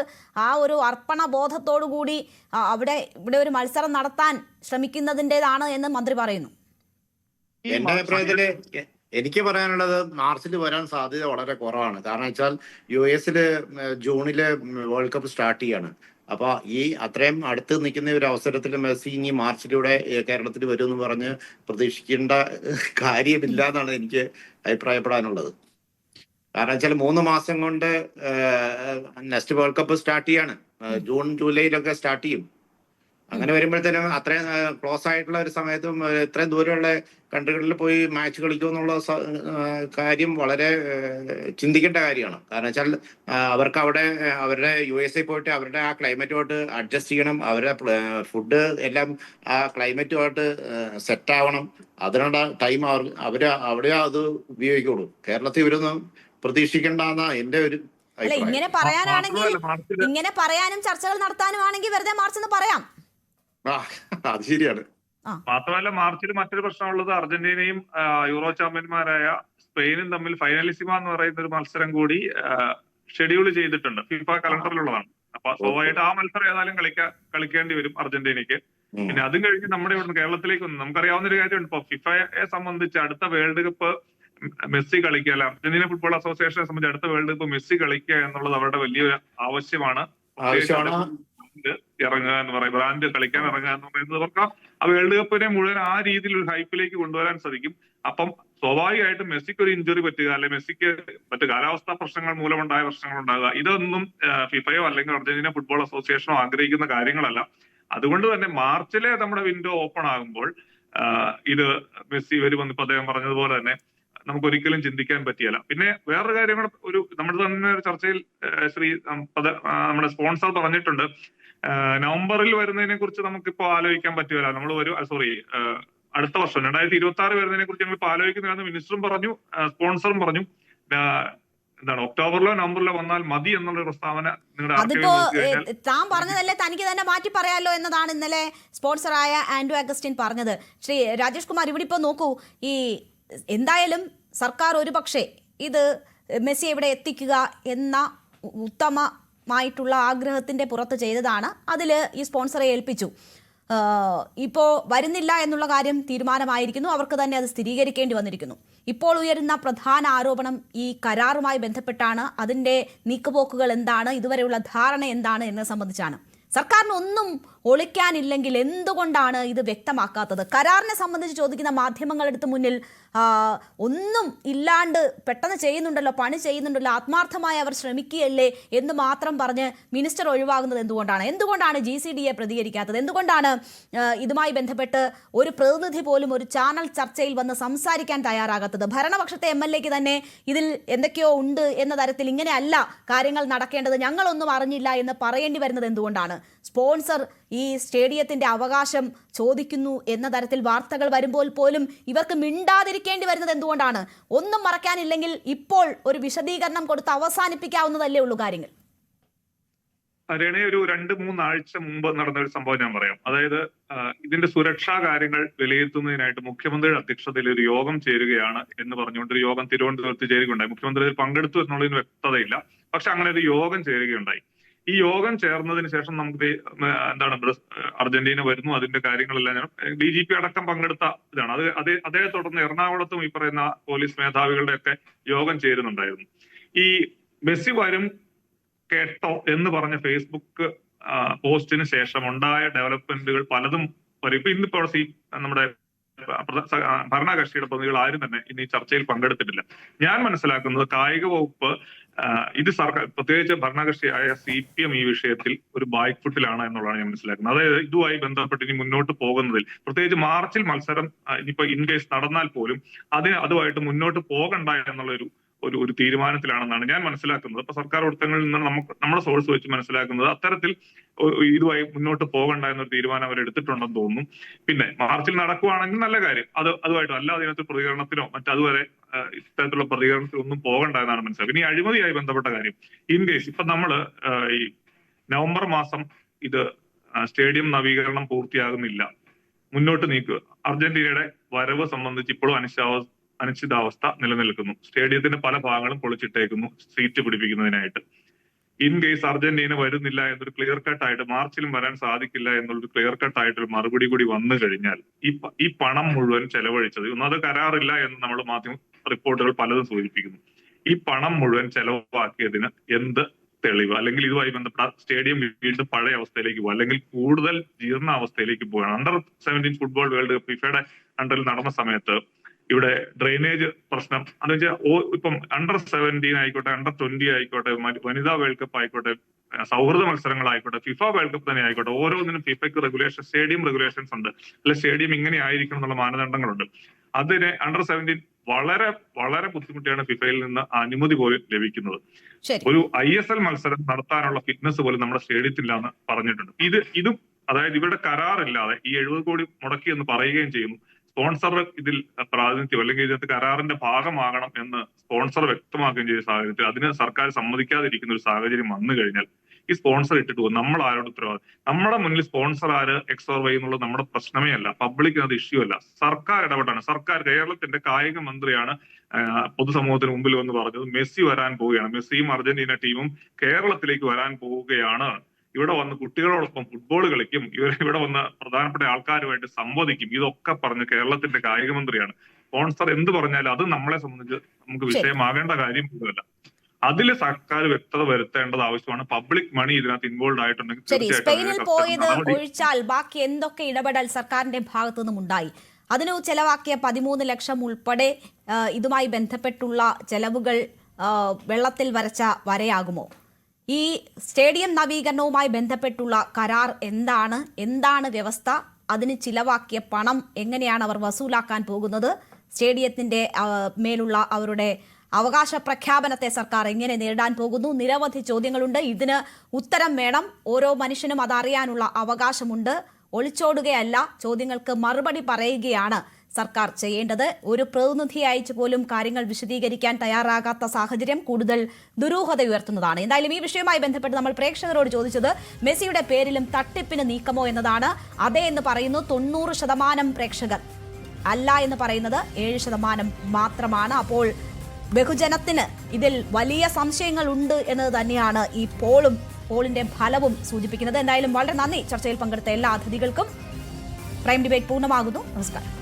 [SPEAKER 1] ആ ഒരു അർപ്പണ ബോധത്തോടു കൂടി ഇവിടെ ഒരു മത്സരം നടത്താൻ ശ്രമിക്കുന്നതിൻ്റെതാണ് എന്ന് മന്ത്രി പറയുന്നു.
[SPEAKER 2] എന്റെ അഭിപ്രായത്തില് എനിക്ക് പറയാനുള്ളത് മാർച്ചിൽ വരാൻ സാധ്യത വളരെ കുറവാണ്. കാരണം വെച്ചാൽ US ജൂണില് വേൾഡ് കപ്പ് സ്റ്റാർട്ട് ചെയ്യാണ്. അപ്പൊ ഈ അത്രയും അടുത്ത് നിൽക്കുന്ന ഒരു അവസരത്തിൽ മെസ്സി ഇനി മാർച്ചിലൂടെ കേരളത്തിൽ വരുമെന്ന് പറഞ്ഞ് പ്രതീക്ഷിക്കേണ്ട കാര്യമില്ല എന്നാണ് എനിക്ക് അഭിപ്രായപ്പെടാനുള്ളത്. കാരണം വെച്ചാൽ 3 മാസം കൊണ്ട് നെക്സ്റ്റ് വേൾഡ് കപ്പ് സ്റ്റാർട്ട് ചെയ്യാണ്. ജൂൺ ജൂലൈയിലൊക്കെ സ്റ്റാർട്ട് ചെയ്യും. അങ്ങനെ വരുമ്പോഴത്തേനും അത്രയും ക്ലോസ് ആയിട്ടുള്ള ഒരു സമയത്തും ഇത്രയും ദൂരമുള്ള കൺട്രികളിൽ പോയി മാച്ച് കളിക്കുമെന്നുള്ള കാര്യം വളരെ ചിന്തിക്കേണ്ട കാര്യമാണ്. കാരണം വെച്ചാൽ അവർക്ക് അവിടെ അവരുടെ USA പോയിട്ട് അവരുടെ ആ ക്ലൈമറ്റുമായിട്ട് അഡ്ജസ്റ്റ് ചെയ്യണം. അവരുടെ ഫുഡ് എല്ലാം ആ ക്ലൈമറ്റുമായിട്ട് സെറ്റ് ആവണം. അതിനുള്ള ടൈം അവിടെ അത് ഉപയോഗിക്കുള്ളൂ. കേരളത്തിൽ ഇവരൊന്നും പ്രതീക്ഷിക്കേണ്ടെന്നാ എന്റെ ഒരു
[SPEAKER 1] അല്ല. ഇങ്ങനെ പറയാനും ചർച്ചകൾ നടത്താനും ആണെങ്കിൽ വെറുതെ മാർച്ച് എന്ന് പറയാം.
[SPEAKER 2] അത് ശരിയാണ്.
[SPEAKER 6] മാത്രമല്ല മാർച്ചിൽ മറ്റൊരു പ്രശ്നമുള്ളത്, അർജന്റീനയും യൂറോ ചാമ്പ്യന്മാരായ സ്പെയിനും തമ്മിൽ ഫൈനലിസിമ എന്ന് പറയുന്ന ഒരു മത്സരം കൂടി ഷെഡ്യൂൾ ചെയ്തിട്ടുണ്ട്. FIFA കലണ്ടറിലുള്ളതാണ്. അപ്പൊ സ്വാഭാവികമായിട്ട് ആ മത്സരം ഏതായാലും കളിക്കേണ്ടി വരും അർജന്റീനയ്ക്ക്. പിന്നെ അതും കഴിഞ്ഞ് നമ്മുടെ ഇവിടെ കേരളത്തിലേക്ക് വന്നു. നമുക്കറിയാവുന്ന ഒരു കാര്യമുണ്ട്. ഇപ്പൊ ഫിഫയെ സംബന്ധിച്ച് അടുത്ത വേൾഡ് കപ്പ് മെസ്സി കളിക്കുക, അല്ല അർജന്റീന ഫുട്ബോൾ അസോസിയേഷനെ സംബന്ധിച്ച് അടുത്ത വേൾഡ് കപ്പ് മെസ്സി കളിക്കുക എന്നുള്ളത് അവരുടെ വലിയൊരു ആവശ്യമാണ്. ഇറങ്ങുക എന്ന് പറയുന്നത്, ബ്രാൻഡ് കളിക്കാൻ ഇറങ്ങുക എന്ന് പറയുന്നത് അവർക്ക് ആ വേൾഡ് കപ്പിനെ മുഴുവൻ ആ രീതിയിൽ ഒരു ഹൈപ്പിലേക്ക് കൊണ്ടുവരാൻ സാധിക്കും. അപ്പം സ്വാഭാവികമായിട്ടും മെസ്സിക്ക് ഒരു ഇഞ്ചുറി പറ്റുക, അല്ലെങ്കിൽ മെസ്സിക്ക് മറ്റു കാലാവസ്ഥാ പ്രശ്നങ്ങൾ മൂലമുണ്ടായ പ്രശ്നങ്ങൾ ഉണ്ടാകുക, ഇതൊന്നും ഫിഫയോ അല്ലെങ്കിൽ അർജന്റീന ഫുട്ബോൾ അസോസിയേഷനോ ആഗ്രഹിക്കുന്ന കാര്യങ്ങളല്ല. അതുകൊണ്ട് തന്നെ മാർച്ചിലെ നമ്മുടെ വിൻഡോ ഓപ്പൺ ആകുമ്പോൾ ഇത് മെസ്സി വരുമെന്ന് ഇപ്പൊ അദ്ദേഹം പറഞ്ഞതുപോലെ തന്നെ നമുക്ക് ഒരിക്കലും ചിന്തിക്കാൻ പറ്റിയല്ല. പിന്നെ വേറൊരു കാര്യം കൂടെ, നമ്മുടെ തന്നെ ഒരു ചർച്ചയിൽ നമ്മുടെ സ്പോൺസർ പറഞ്ഞിട്ടുണ്ട്, നവംബറിൽ വരുന്നതിനെ കുറിച്ച് നമുക്കിപ്പോ ആലോചിക്കാൻ പറ്റുകയില്ല. നമ്മൾ അടുത്ത വർഷം 2026 വരുന്നതിനെ കുറിച്ച് ഞങ്ങൾ ഇപ്പൊ ആലോചിക്കുന്നില്ലെന്ന് മിനിസ്റ്ററും പറഞ്ഞു, സ്പോൺസറും പറഞ്ഞു. എന്താണ് ഒക്ടോബറിലോ നവംബറിലോ വന്നാൽ മതി എന്നുള്ള പ്രസ്താവന നിങ്ങളുടെ
[SPEAKER 1] അതിപ്പോ താൻ പറഞ്ഞതല്ലേ തനിക്ക് തന്നെ മാറ്റി പറയാലോ എന്നതാണ് ഇന്നലെ സ്പോൺസറായ ആൻഡ്രു അഗസ്റ്റിൻ പറഞ്ഞത്. ശ്രീ രാജേഷ് കുമാർ, ഇവിടെ ഇപ്പോ നോക്കൂ, ഈ എന്തായാലും സർക്കാർ ഒരുപക്ഷെ ഇത് മെസ്സി ഇവിടെ എത്തിക്കുക എന്ന ഉത്തമമായിട്ടുള്ള ആഗ്രഹത്തിന്റെ പുറത്ത് ചെയ്തതാണ്. അതിൽ ഈ സ്പോൺസറെ ഏൽപ്പിച്ചു. ഇപ്പോൾ വരുന്നില്ല എന്നുള്ള കാര്യം തീരുമാനമായിരിക്കുന്നു. അവർക്ക് തന്നെ അത് സ്ഥിരീകരിക്കേണ്ടി വന്നിരിക്കുന്നു. ഇപ്പോൾ ഉയരുന്ന പ്രധാന ആരോപണം ഈ കരാറുമായി ബന്ധപ്പെട്ടാണ്. അതിൻ്റെ നീക്കുപോക്കുകൾ എന്താണ്, ഇതുവരെയുള്ള ധാരണ എന്താണ് എന്നത് സംബന്ധിച്ചാണ്. സർക്കാരിന് ഒന്നും ഒളിക്കാനില്ലെങ്കിൽ എന്തുകൊണ്ടാണ് ഇത് വ്യക്തമാക്കാത്തത്? കരാറിനെ സംബന്ധിച്ച് ചോദിക്കുന്ന മാധ്യമങ്ങളെടുത്ത് മുന്നിൽ ഒന്നും ഇല്ലാണ്ട് പെട്ടെന്ന് ചെയ്യുന്നുണ്ടല്ലോ, പണി ചെയ്യുന്നുണ്ടല്ലോ, ആത്മാർത്ഥമായി അവർ ശ്രമിക്കുകയല്ലേ എന്ന് മാത്രം പറഞ്ഞ് മിനിസ്റ്റർ ഒഴിവാകുന്നത് എന്തുകൊണ്ടാണ് GCDA പ്രതികരിക്കാത്തത്? എന്തുകൊണ്ടാണ് ഇതുമായി ബന്ധപ്പെട്ട് ഒരു പ്രതിനിധി പോലും ഒരു ചാനൽ ചർച്ചയിൽ വന്ന് സംസാരിക്കാൻ തയ്യാറാകാത്തത്? ഭരണപക്ഷത്തെ MLAക്ക് തന്നെ ഇതിൽ എന്തൊക്കെയോ ഉണ്ട് എന്ന തരത്തിൽ ഇങ്ങനെയല്ല കാര്യങ്ങൾ നടക്കേണ്ടത്, ഞങ്ങളൊന്നും അറിഞ്ഞില്ല എന്ന് പറയേണ്ടി വരുന്നത് എന്തുകൊണ്ടാണ്? സ്പോൺസർ ഈ സ്റ്റേഡിയത്തിന്റെ അവകാശം ചോദിക്കുന്നു എന്ന തരത്തിൽ വാർത്തകൾ വരുമ്പോൾ പോലും ഇവർക്ക് മിണ്ടാതിരിക്കേണ്ടി വരുന്നത് എന്തുകൊണ്ടാണ്? ഒന്നും മറക്കാനില്ലെങ്കിൽ ഇപ്പോൾ ഒരു വിശദീകരണം കൊടുത്ത് അവസാനിപ്പിക്കാവുന്നതല്ലേ ഉള്ളൂ കാര്യങ്ങൾ.
[SPEAKER 6] ഹരിയാണ ഒരു 2-3 ആഴ്ച മുമ്പ് നടന്ന ഒരു സംഭവം ഞാൻ പറയാം. അതായത് ഇതിന്റെ സുരക്ഷാ കാര്യങ്ങൾ വിലയിരുത്തുന്നതിനായിട്ട് മുഖ്യമന്ത്രിയുടെ അധ്യക്ഷതയിൽ ഒരു യോഗം ചേരുകയാണ് എന്ന് പറഞ്ഞുകൊണ്ട് ഒരു യോഗം തിരുവനന്തപുരത്ത് ചേരുകയുണ്ടായി. മുഖ്യമന്ത്രി അതിൽ പങ്കെടുത്തു എന്നുള്ളതിന് വ്യക്തതയില്ല, പക്ഷെ അങ്ങനെ ഒരു യോഗം ചേരുകയുണ്ടായി. ഈ യോഗം ചേർന്നതിന് ശേഷം നമുക്ക് അർജന്റീന വരുന്നു, അതിന്റെ കാര്യങ്ങളെല്ലാം DGP അടക്കം പങ്കെടുത്ത ഇതാണ്. അതേ തുടർന്ന് എറണാകുളത്തും ഈ പറയുന്ന പോലീസ് മേധാവികളുടെ ഒക്കെ യോഗം ചേരുന്നുണ്ടായിരുന്നു. ഈ മെസ്സി വരും കേട്ടോ എന്ന് പറഞ്ഞ ഫേസ്ബുക്ക് പോസ്റ്റിന് ശേഷം ഉണ്ടായ ഡെവലപ്മെന്റുകൾ പലതും വരും. ഇപ്പൊ ഇന്നിപ്പോ നമ്മുടെ ഭരണകക്ഷിയുടെ പ്രതിനിധികൾ ആരും തന്നെ ഇന്ന് ഈ ചർച്ചയിൽ പങ്കെടുത്തിട്ടില്ല. ഞാൻ മനസ്സിലാക്കുന്നത് കായിക വകുപ്പ് ഇത് സർക്കാർ, പ്രത്യേകിച്ച് ഭരണകക്ഷിയായ CPM ഈ വിഷയത്തിൽ ഒരു ബാക്ക് ഫുട്ടിലാണ് എന്നുള്ളതാണ് ഞാൻ മനസ്സിലാക്കുന്നത്. അതായത് ഇതുമായി ബന്ധപ്പെട്ട് ഇനി മുന്നോട്ട് പോകുന്നതിൽ, പ്രത്യേകിച്ച് മാർച്ചിൽ മത്സരം ഇനിയിപ്പോ ഇൻ കേസ് നടന്നാൽ പോലും അതുമായിട്ട് മുന്നോട്ട് പോകണ്ട എന്നുള്ള ഒരു തീരുമാനത്തിലാണെന്നാണ് ഞാൻ മനസ്സിലാക്കുന്നത്. അപ്പൊ സർക്കാർ വൃത്തങ്ങളിൽ നിന്ന് നമ്മുടെ സോഴ്സ് വെച്ച് മനസ്സിലാക്കുന്നത് അത്തരത്തിൽ ഇതുമായി മുന്നോട്ട് പോകണ്ട എന്നൊരു തീരുമാനം അവർ എടുത്തിട്ടുണ്ടെന്ന് തോന്നുന്നു. പിന്നെ മാർച്ചിൽ നടക്കുവാണെങ്കിൽ നല്ല കാര്യം, അതുമായിട്ട് അല്ലാതെ ഇതിനകത്ത് പ്രതികരണത്തിനോ മറ്റതുവരെ ഇത്തരത്തിലുള്ള പ്രതികരണത്തിലൊന്നും പോകണ്ട എന്നാണ് മനസ്സിലാക്കുന്നത്. ഇനി അഴിമതിയായി ബന്ധപ്പെട്ട കാര്യം, ഇൻ കേസ് ഇപ്പൊ നമ്മള് ഈ നവംബർ മാസം ഇത് സ്റ്റേഡിയം നവീകരണം പൂർത്തിയാകുന്നില്ല, മുന്നോട്ട് നീക്കുക, അർജന്റീനയുടെ വരവ് സംബന്ധിച്ച് ഇപ്പോഴും അനിശ്ചിതാവസ്ഥ നിലനിൽക്കുന്നു. സ്റ്റേഡിയത്തിന്റെ പല ഭാഗങ്ങളും പൊളിച്ചിട്ടേക്കുന്നു സീറ്റ് പിടിപ്പിക്കുന്നതിനായിട്ട്. ഇൻ കേസ് അർജന്റീന വരുന്നില്ല എന്നൊരു ക്ലിയർ കട്ടായിട്ട്, മാർച്ചിലും വരാൻ സാധിക്കില്ല എന്നുള്ളൊരു ക്ലിയർ കട്ടായിട്ടൊരു മറുപടി കൂടി വന്നു കഴിഞ്ഞാൽ ഈ പണം മുഴുവൻ ചെലവഴിച്ചത്, അത് കരാറില്ല എന്ന് നമ്മൾ മാധ്യമ റിപ്പോർട്ടുകൾ പലതും സൂചിപ്പിക്കുന്നു. ഈ പണം മുഴുവൻ ചെലവാക്കിയതിന് എന്ത് തെളിവ്? അല്ലെങ്കിൽ ഇതുമായി ബന്ധപ്പെട്ട സ്റ്റേഡിയം വീണ്ടും പഴയ അവസ്ഥയിലേക്ക് പോകുക, അല്ലെങ്കിൽ കൂടുതൽ ജീർണ അവസ്ഥയിലേക്ക് പോവുകയാണ്. അണ്ടർ-17 ഫുട്ബോൾ വേൾഡ് കപ്പ് ഫിഫയുടെ അണ്ടറിൽ നടന്ന സമയത്ത് ഇവിടെ ഡ്രെയിനേജ് പ്രശ്നം, എന്ന് വെച്ചാൽ ഇപ്പം അണ്ടർ-17 ആയിക്കോട്ടെ, അണ്ടർ-20 ആയിക്കോട്ടെ, വനിതാ വേൾഡ് കപ്പ് ആയിക്കോട്ടെ, സൗഹൃദ മത്സരങ്ങളായിക്കോട്ടെ, ഫിഫ വേൾഡ് കപ്പ് തന്നെ ആയിക്കോട്ടെ, ഓരോന്നിനും ഫിഫയ്ക്ക് സ്റ്റേഡിയം റെഗുലേഷൻസ് ഉണ്ട്. അല്ലെ സ്റ്റേഡിയം ഇങ്ങനെ ആയിരിക്കണം എന്നുള്ള മാനദണ്ഡങ്ങളുണ്ട്. അതിന് അണ്ടർ-17 വളരെ വളരെ ബുദ്ധിമുട്ടിയാണ് ഫിഫയിൽ നിന്ന് അനുമതി പോലും ലഭിക്കുന്നത്. ഒരു ISL മത്സരം നടത്താനുള്ള ഫിറ്റ്നസ് പോലും നമ്മുടെ സ്റ്റേഡിയത്തിലാന്ന് പറഞ്ഞിട്ടുണ്ട്. ഇതും അതായത് ഇവരുടെ കരാറില്ലാതെ ഈ 70 കോടി മുടക്കി എന്ന് പറയുകയും ചെയ്യുന്നു. സ്പോൺസർ ഇതിൽ പ്രാതിനിധ്യം അല്ലെങ്കിൽ ഇതിനകത്ത് കരാറിന്റെ ഭാഗമാകണം എന്ന് സ്പോൺസർ വ്യക്തമാക്കുകയും ചെയ്ത സാഹചര്യത്തിൽ അതിന് സർക്കാർ സമ്മതിക്കാതിരിക്കുന്ന ഒരു സാഹചര്യം വന്നു കഴിഞ്ഞാൽ ഈ സ്പോൺസർ ഇട്ടിട്ട് പോകും. നമ്മൾ ആരോട് ഉത്തരവാദിത്വം? നമ്മുടെ മുന്നിൽ സ്പോൺസർ ആര് X or Y എന്നുള്ളത് നമ്മുടെ പ്രശ്നമേ അല്ല, പബ്ലിക്കിന് അത് ഇഷ്യൂ അല്ല. സർക്കാർ ഇടപെട്ടാണ്. സർക്കാർ, കേരളത്തിന്റെ കായിക മന്ത്രിയാണ് പൊതുസമൂഹത്തിന് മുമ്പിൽ വന്ന് പറഞ്ഞത് മെസ്സി വരാൻ പോവുകയാണ്, മെസ്സിയും അർജന്റീന ടീമും കേരളത്തിലേക്ക് വരാൻ പോവുകയാണ് ഇവിടെ വന്ന് കുട്ടികളോടൊപ്പം ഫുട്ബോൾ കളിക്കും, ഇവിടെ വന്ന പ്രധാനപ്പെട്ട ആൾക്കാരുമായിട്ട് സംവദിക്കും. ഇതൊക്കെ പറഞ്ഞ് കേരളത്തിന്റെ കായിക മന്ത്രിയാണ്. സ്പോൺസർ എന്ത് പറഞ്ഞാലും അത് നമ്മളെ സംബന്ധിച്ച് നമുക്ക് വിഷയമാകേണ്ട കാര്യം പോലുമല്ല. അതിൽ സർക്കാർ വ്യക്തത വരുത്തേണ്ടത് ആവശ്യമാണ്. പബ്ലിക് മണി ഇതിനകത്ത് ഇൻവോൾവ് ആയിട്ടുണ്ടെങ്കിൽ
[SPEAKER 1] ശരി, സ്പെയിനിൽ പോയത് ഒഴിച്ചാൽ ബാക്കി എന്തൊക്കെ ഇടപെടൽ സർക്കാരിന്റെ ഭാഗത്തു നിന്നും ഉണ്ടായി? അതിനു ചെലവാക്കിയ 13 ലക്ഷം ഉൾപ്പെടെ ഇതുമായി ബന്ധപ്പെട്ടുള്ള ചെലവുകൾ വെള്ളത്തിൽ വരച്ച വരയാകുമോ? ഈ സ്റ്റേഡിയം നവീകരണവുമായി ബന്ധപ്പെട്ടുള്ള കരാർ എന്താണ് വ്യവസ്ഥ? അതിന് ചിലവാക്കിയ പണം എങ്ങനെയാണ് അവർ വസൂലാക്കാൻ പോകുന്നത്? സ്റ്റേഡിയത്തിന്റെ മേലുള്ള അവരുടെ അവകാശ പ്രഖ്യാപനത്തെ സർക്കാർ എങ്ങനെ നേരിടാൻ പോകുന്നു? നിരവധി ചോദ്യങ്ങളുണ്ട്. ഇതിന് ഉത്തരം വേണം. ഓരോ മനുഷ്യനും അതറിയാനുള്ള അവകാശമുണ്ട്. ഒളിച്ചോടുകയല്ല, ചോദ്യങ്ങൾക്ക് മറുപടി പറയുകയാണ് സർക്കാർ ചെയ്യേണ്ടത്. ഒരു പ്രതിനിധി അയച്ചു പോലും കാര്യങ്ങൾ വിശദീകരിക്കാൻ തയ്യാറാകാത്ത സാഹചര്യം കൂടുതൽ ദുരൂഹത ഉയർത്തുന്നതാണ്. എന്തായാലും ഈ വിഷയവുമായി ബന്ധപ്പെട്ട് നമ്മൾ പ്രേക്ഷകരോട് ചോദിച്ചത് മെസ്സിയുടെ പേരിലും തട്ടിപ്പിന് നീക്കമോ എന്നതാണ്. അതെ എന്ന് പറയുന്നു 90% പ്രേക്ഷകർ, അല്ല എന്ന് പറയുന്നത് 7% മാത്രമാണ്. അപ്പോൾ ബഹുജനത്തിന് ഇതിൽ വലിയ സംശയങ്ങൾ ഉണ്ട് എന്നത് തന്നെയാണ് ഈ പോളിന്റെ ഫലവും സൂചിപ്പിക്കുന്നത്. എന്തായാലും വളരെ നന്ദി ചർച്ചയിൽ പങ്കെടുത്ത എല്ലാ അതിഥികൾക്കും. പ്രൈം ഡിബേറ്റ് പൂർണ്ണമാകുന്നു. നമസ്കാരം.